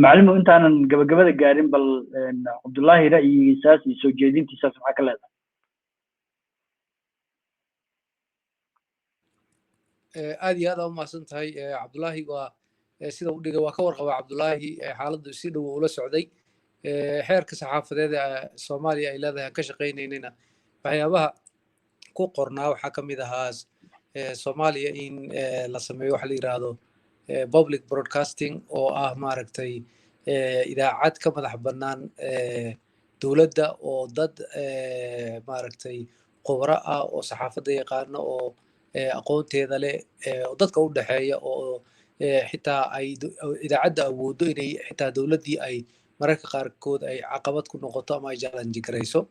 macallimu intaanan gabagabada gaarin bal cabdullaahi ra'yigiisaas iyo soo jeedintiisaas maxaa ka leedahay aad iyo aad u mahadsan tahay cabdullaahi waa sida uu dhigay waa ka warqaba cabdullaahi xaaladdu si dhow ula socday xeerka saxaafadeed Soomaaliya ay leedahay ka shaqeynayna waxyaabaha ku qornaa waxaa ka mid ahaa Soomaaliya in la sameeyo wax la yiraahdo public broadcasting oo ah maaragtay idaacad ka madax bannaan dowladda oo dad maaragtay khubaro ah oo saxaafadda yaqaano oo aqoonteeda leh oo dadka u dhexeeya oo xitaa ay idaacadda awooddo inay xitaa dowladdii ay mararka qaarkood ay caqabad ku noqoto ama ay challenge garayso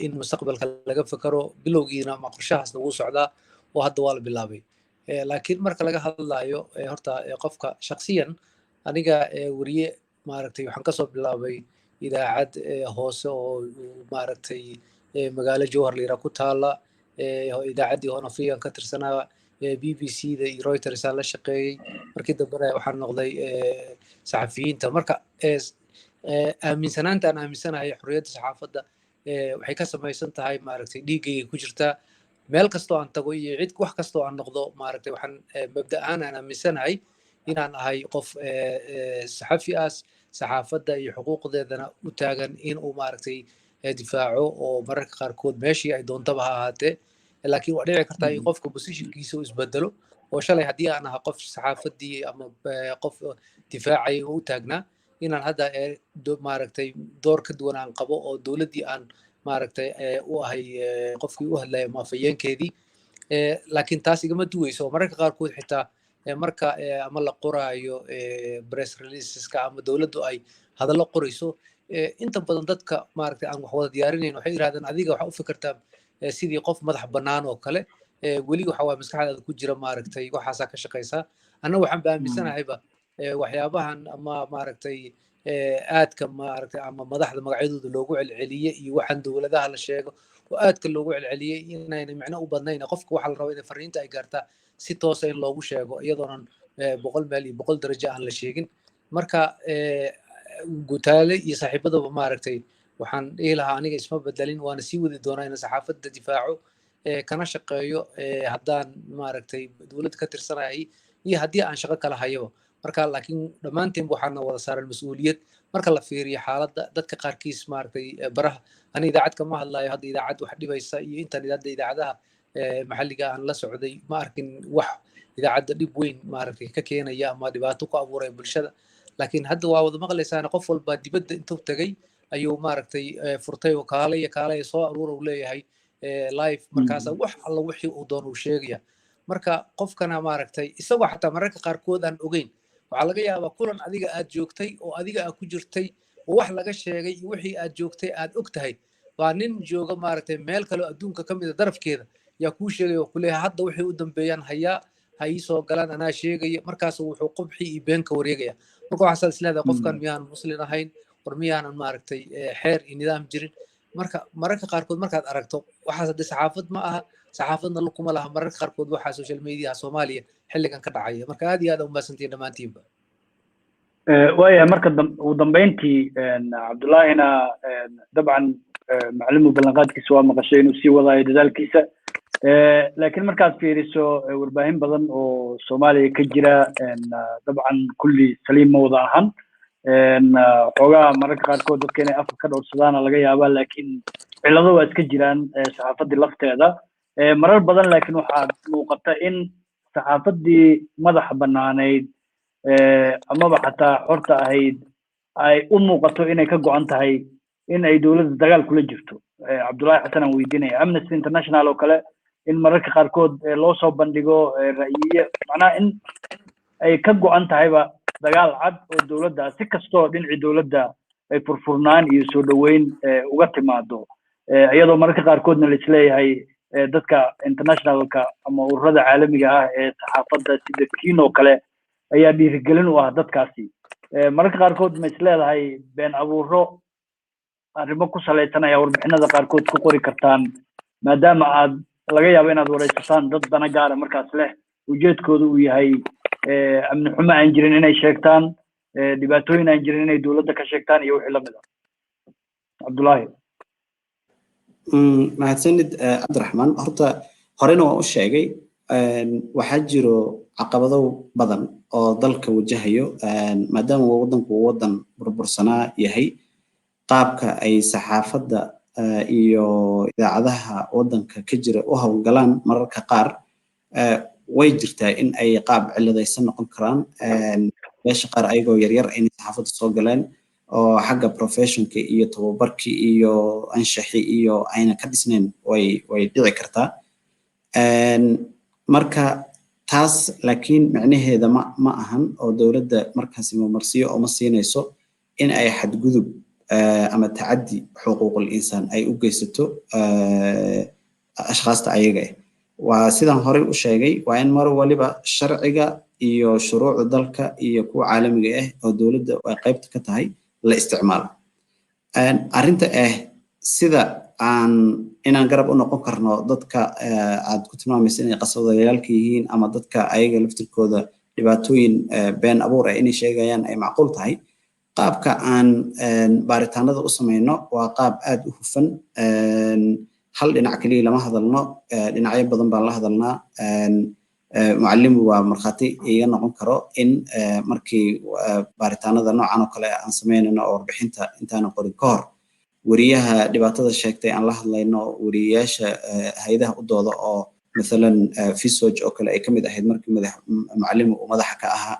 in mustaqbalka laga fakaro bilowgiina ama qorshahaasna wuu socdaa oo hadda waa la bilaabay laakiin marka laga hadlayo horta qofka shakhsiyan aniga wariye maaragtay waxaan kasoo bilaabay idaacad hoose oo maaragtay magaalo jowhar la yidhaha ku taala idaacaddii honafiyan ka tirsanaa BBC da iyo Reuters aan la shaqeeyey markii dambena waxaan noqday saxafiyiinta marka aaminsanaanta aan aaminsanahay xorriyadda saxaafadda waxay ka samaysan tahay maaragtay dhiiggayga ku jirtaa meel kastoo aan tago iyo cid wax kastoo aan noqdo maaragtay waxaan mabda ahaan aan aaminsanahay inaan ahay qof saxafi ah saxaafadda iyo xuquuqdeedana u taagan in uu maaragtay difaaco oo mararka qaarkood meeshii ay doontaba ha ahaatee laakiin waa dhici kartaa in qofka positionkiisa uu isbedelo oo shalay haddii aan ahaa qof saxaafaddii ama qof difaacay oo u taagnaa inaan hadda maaragtay door ka duwan aan qabo oo dowladdii aan maaragtay u ahay qofkii u hadlaya maafayeenkeedii laakiin taas igama duweyso oo mararka qaarkood xitaa marka ama la qoraayo press releaseska ama dowladdu ay hadallo qorayso inta badan dadka maaragtay aan wax wada diyaarinayn waxay yidhahdaan adiga waxaa u fikirtaa sidii qof madax bannaan oo kale weli waxa waa maskaxdaada ku jira maaragtay waxaasaa ka shaqaysaa anna waxaan ba aaminsanahayba waxyaabahan ama maaragtay aadka maaragtay ama madaxda magacyadooda loogu celceliye iyo waxaan dowladaha la sheego oo aadka loogu celceliyey inayna micno u badnayn qofka waxaa la rabaa in fariinta ay gaartaa si toosa in loogu sheego iyadoonan 100 meel iyo 100 darajo aan la sheegin marka gutaale iyo saaxiibadaba maaragtay waxaan dhihi lahaa aniga isma bedelin waana sii wadi doonaa in saxaafadda difaaco kana shaqeeyo haddaan maaragtay dowladda ka tirsanayay iyo haddii aan shaqo kala hayaba marka laakiin dhammaanteen waxaana wada saaran mas'uuliyad marka la fiiriyo xaaladda dadka qaarkiis maaragtay baraha ani idaacad kama hadlayo hadda idaacad wax dhibaysa iyo intan hadda idaacadaha maxalliga aan la socday ma arkin wax idaacadda dhib weyn maaragtay ka keenaya ama dhibaato ku abuuraya bulshada laakiin hadda waa wada maqlaysaana qof walba dibadda intuu tagay ayuu maaragtay furtay oo kaalaya soo aruura uu leeyahay live markaasa wax alla wixii uu doon uu sheegaya marka qofkana maaragtay isagoo xataa mararka qaarkood aan ogeyn waxaa laga yaabaa kulan adiga aad joogtay oo adiga aad ku jirtay oo wax laga sheegay iyo wixii aad joogtay aad og tahay waa nin jooga maaragtay meel kale oo adduunka ka mid a darafkeeda yaa kuu sheegaya oo kuleeyahay hadda wixii u dambeeyaan hayaa ha ii soo galaan anaa sheegaya markaas wuxuu qubxii iyo beenka wareegaya marka waxaasaad isleedahay qofkan miyaanan muslin ahayn war miyaanan maaragtay xeer iyo nidaam jirin marka mararka qaarkood markaad aragto waxaas hadda saxaafad ma aha saxaafadna lukuma laha mararka qaarkood waxaa social media Soomaaliya xilligan ka dhacaya marka aad iyo aad u maasantiin dhammaantiinba waayahay marka ugu dambeyntii cabdullaahina dabcan maclumu ballanqaadkiisa waa maqashay inuu sii wadaayo dadaalkiisa laakiin markaad fiiriso warbaahin badan oo Soomaaliya ka jira dabcan kulli saliim ma wada ahan xoogaa mararka qaarkood dadka inay afka ka dhowrsadaana laga yaabaa laakiin cillado waa iska jiraan saxaafaddii lafteeda marar badan laakiin waxaa muuqata in saxaafaddii madaxa bannaaneyd amaba xataa xorta ahayd ay u muuqato inay ka go'an tahay in ay dowladda dagaal kula jirto cabdullaahi xasan aan weydiinaya Amnesty International oo kale in mararka qaarkood loo soo bandhigo ra'yiye macnaha in ay ka go'an tahayba dagaal cad oo dowladda si kastoo dhinacii dowladda ay furfurnaan iyo soo dhoweyn uga timaado iyadoo mararka qaarkoodna la isleeyahay dadka internationalka ama ururada caalamiga ah ee saxaafadda sida kiin oo kale ayaa dhiirigelin u ah dadkaasi mararka qaarkood ma isleedahay been abuuro arrimo ku salaysan ayaa warbixinada qaarkood ku qori kartaan maadaama aad laga yaabo inaad wareysataan dad dana gaara markaas leh ujeedkooda uu yahay amni xumo aan jirin inay sheegtaan dhibaatooyin aan jirin inay dowladda ka sheegtaan iyo wixii lamid ah cabdullaahi mahadsanid cabdiraxmaan horta horena waan u sheegay waxaa jiro caqabado badan oo dalka wajahayo maadaama waddanku uu waddan burbursanaa yahay qaabka ay saxaafadda iyo idaacadaha waddanka ka jira u hawlgalaan mararka qaar way jirtaa in ay qaab ciladaysan noqon karaan meesha qaar ayagoo yaryar inay saxaafadda soo galeen oo xagga professionka iyo tababarkii iyo anshaxi iyo ayna ka dhisnayn way dhici kartaa marka taas laakiin macnaheeda ma ahan oo dowladda markaasi marsiyo oo ma siinayso in ay xadgudub ama tacaddi xuquuqul insaan ay u geysato ashkhasta ayaga waa sidaan horey u sheegay waa in mar waliba sharciga iyo shuruucda dalka iyo kuwa caalamiga ah oo dowladda ay qaybta ka tahay la isticmaalo arrinta sida inaan garab u noqon karno dadka aad ku tilmaamaysa inay qaswadayaalka yihiin ama dadka ayaga laftirkooda dhibaatooyin been abuur inay sheegayaan ay macquul tahay qaabka aan baaritaanada u samayno waa qaab aad u hufan hal dhinac kaliya lama hadalno dhinacyo badan baan la hadalnaa معلمي ومرخاتي ينقون كرو إن مركي بارتانا ذا نوع عنو كلا عن سميننا أو ربحينتا إنتانا قولي كور وريها دبعتها الشيكتي عن الله الله إنه ورياش هيدا قدوضة أو مثلا في سوج أو كلا أي كمية هيد مركي معلم ومدح كأها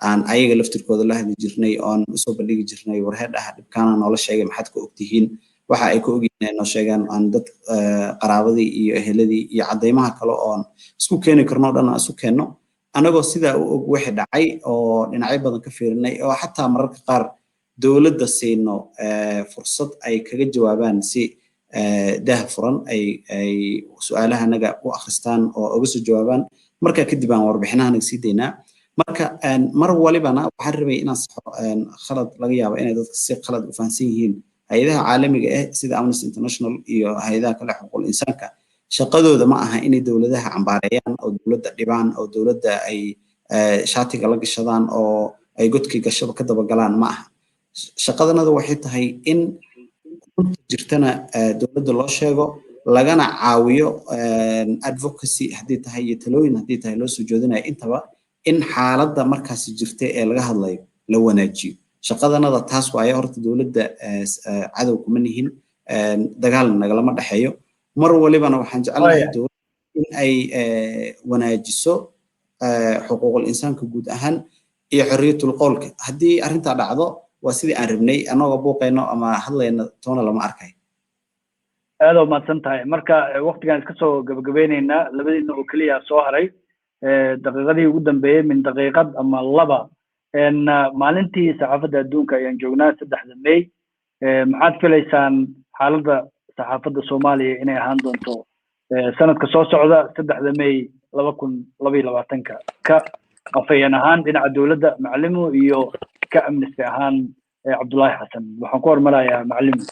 عن أي لفتر كود الله اللي جرني أن أصوب اللي جرني ورهاد أحد كان على الشيء ما حد كأكتهين waxa ay ku ogyihiin oo sheegan aan dad qaraabadii iyo eheladii iyo cadeymaha kale oo isku keeni karno dhan isku keenno anagoo sida u og wixii dhacay oo dhinacyo badan ka fiirinay oo xataa mararka qaar dawladda siino fursad ay kaga jawaabaan si dah furan ay su'aalaha naga u akhristaan oo uga soo jawaabaan marka kadib aan warbixinaha naga sii deynaa marka mar walibana waxaan rabay inaan khalad laga yaabo inay dadka si khalad u fahansan yihiin hay'adaha caalamiga sida Amnesty International iyo hay'adaha kale xuquuqul insaanka shaqadooda ma aha inay dawladaha cambaareeyaan oo dawladda dhibaan oo dawladda ay shaatiga la gashadaan oo ay godkii gashaba ka daba galaan ma aha shaqadanadu waxay tahay in jirtana dawladda loo sheego lagana caawiyo advocacy haddii tahay iyo talooyin haddii tahay loo soo jeedinayo intaba in xaaladda markaasi jirta ee laga hadlayo la wanaajiyo shaqadanada taas waaye horta dawladda cadow kuma nihin dagaal nagalama dhaxeeyo mar walibana waxaan jecelahay dawladda in ay wanaajiso xuquuqul insaanka guud ahaan iyo xorriyatul qowlka haddii arrinta dhacdo waa sidii aan rabnay anagoo buuqayno ama hadlayno toona lama arkay aad oo maadsan tahay marka waqtigan iska soo gabagabaynaynaa labadiina oo kaliya soo haray daqiiqadii ugu dambeeyay min daqiiqad ama laba maalintii saxaafadda adduunka ayaan joognaa 3 May maxaad filaysaan xaaladda saxaafadda Soomaaliya inay ahaan doonto sanadka soo socda 3 May 2022 ka afayeen ahaan dhinaca dawladda macallimo iyo ka amnesty ahaan Cabdullaahi Xasan waxaan ku hormarayaa macallimo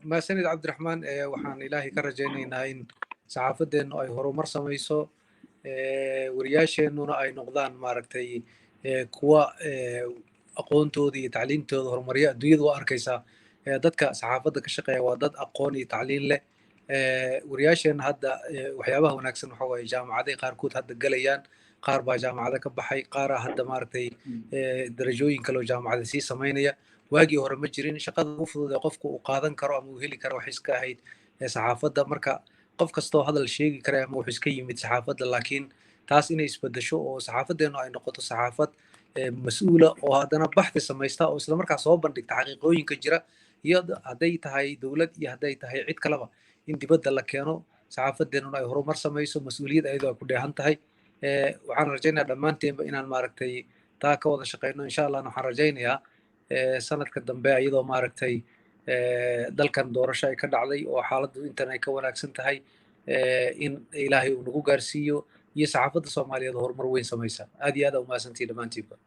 ما سند عبد الرحمن وحان إلهي كرجينا إن صحافتنا أي هرمر سميسو ورياشينونا أي نقدان ماركتي كوا aqoontooda iyo tacliintooda horumaryo adduunyada waa arkaysaa dadka saxaafadda ka shaqeeya waa dad aqoon iyo tacliin leh wariyaasheena hadda waxyaabaha wanaagsan waxa waaye jaamacaday qaarkood hadda galayaan qaar baa jaamacada ka baxay qaaraa hadda maaragtay darajooyin kale oo jaamacada sii samaynaya waagii hore ma jirin shaqada ugu fudud ee qofku uu qaadan karo ama uu heli karo waxay iska ahayd saxaafadda marka qof kastoo hadal sheegi kara ama wuxuu iska yimid saxaafadda laakiin taas inay isbedesho oo saxaafaddeenu ay noqoto saxaafad مسؤولة وهذا بحث سميستا أو إسلام مركز صوبا للتحقيقين كجرا يد هديت هاي دولة يهديت هاي عيد كلامه إنتي بدل لك كانوا سعافة ديننا يهرو مرسى ميسو مسؤولية أيضا كلها هنت هاي وعن رجينا لما أنتي إن الماركتي تاكا وذا شقينا إن شاء الله نحن رجينا يا سنة قدام بها أيضا ماركتي دل كان دور شيء كده علي وحالة إنتنا يكون أكسنت هاي إن إلهي ونقو قارسيو يسعفد الصومالية ظهور مروين سميسا هذا وما سنتي لما انتبه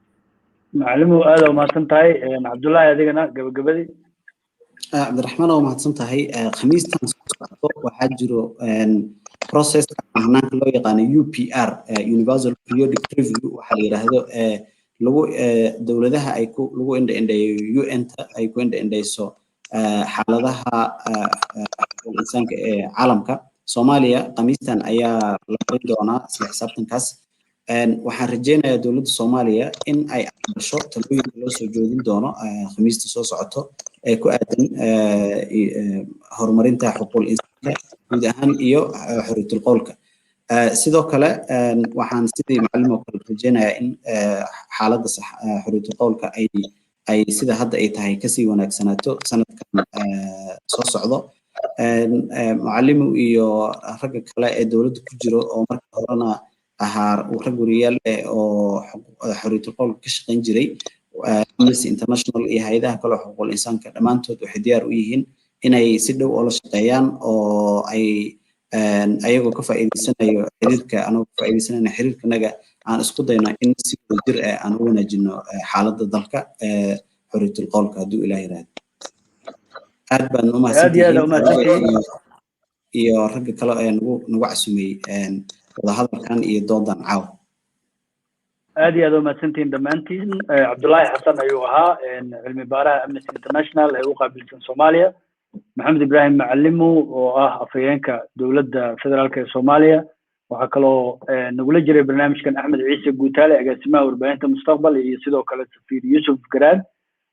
معلمو هذا وما سنتهي عبد الله يدينا قبل عبد الرحمن وما سنتهي خميس وحاجرو بروسيس هناك لو يقان UPR Universal Periodic Review وحالي هذا لو دولتها أيكو لو إند UN أيكو إند سو حالتها الإنسان عالمك Soomaaliya qamiistan ayaa la qarin doonaa isla xisaabtankaas waxaan rajeynayaa dawladda Soomaaliya in ay aqbasho talooyinka loo soo jeedin doono khamiista soo socoto ee ku aadan horumarinta xuquuqul insaanka guud ahaan iyo xorriyatul qowlka sidoo kale waxaan sidii macallin oo kale rajeynayaa in xaaladda xorriyadda qowlka ay sida hadda ay tahay kasii wanaagsanaato sanadkan soo socdo macallimo iyo ragga kale ee dowladda ku jiro oo marka horena ahaa rag wariyaal oo xorriyadda qowlka ka shaqayn jiray Amnesty International iyo hay'adaha kale oo xuquuqul insaanka dhammaantood waxay diyaar u yihiin inay si dhow ula shaqeeyaan oo ay ayagoo ka faa'iideysanayo xiriirka anagoo ka faa'iideysanayna xiriirkanaga aan isku dayno in si wadajir aan u wanaajino xaaladda dalka xorriyadda qowlka hadduu ilaahay yiraahdo aad baan u mahadsantihiin iyo ragga kale ee nagu casumay wada hadalkan iyo doodan caawa aad iyo aad u mahadsantihiin dhammaantiin cabdullaahi xasan ayuu ahaa cilmi baaraha Amnesty International ee u qaabilsan Soomaaliya maxamed ibraahim macallimo oo ah afhayeenka dowladda federaalka ee Soomaaliya waxa kaloo nagula jiray barnaamijkan Axmed Ciise Guutaale agaasimaha warbaahinta mustaqbal iyo sidoo kale safiir Yusuf Garaad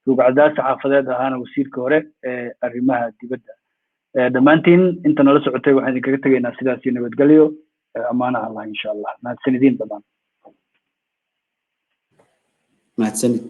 rugcadaas xaafadeed ahaana wasiirka hore ee arrimaha dibadda dhammaantiin inta nala socotay waxaan idinkaga tegaynaa sidaas iyo nabadgelyo amaana Allah insha Allah mahadsanidin badan mahadsanid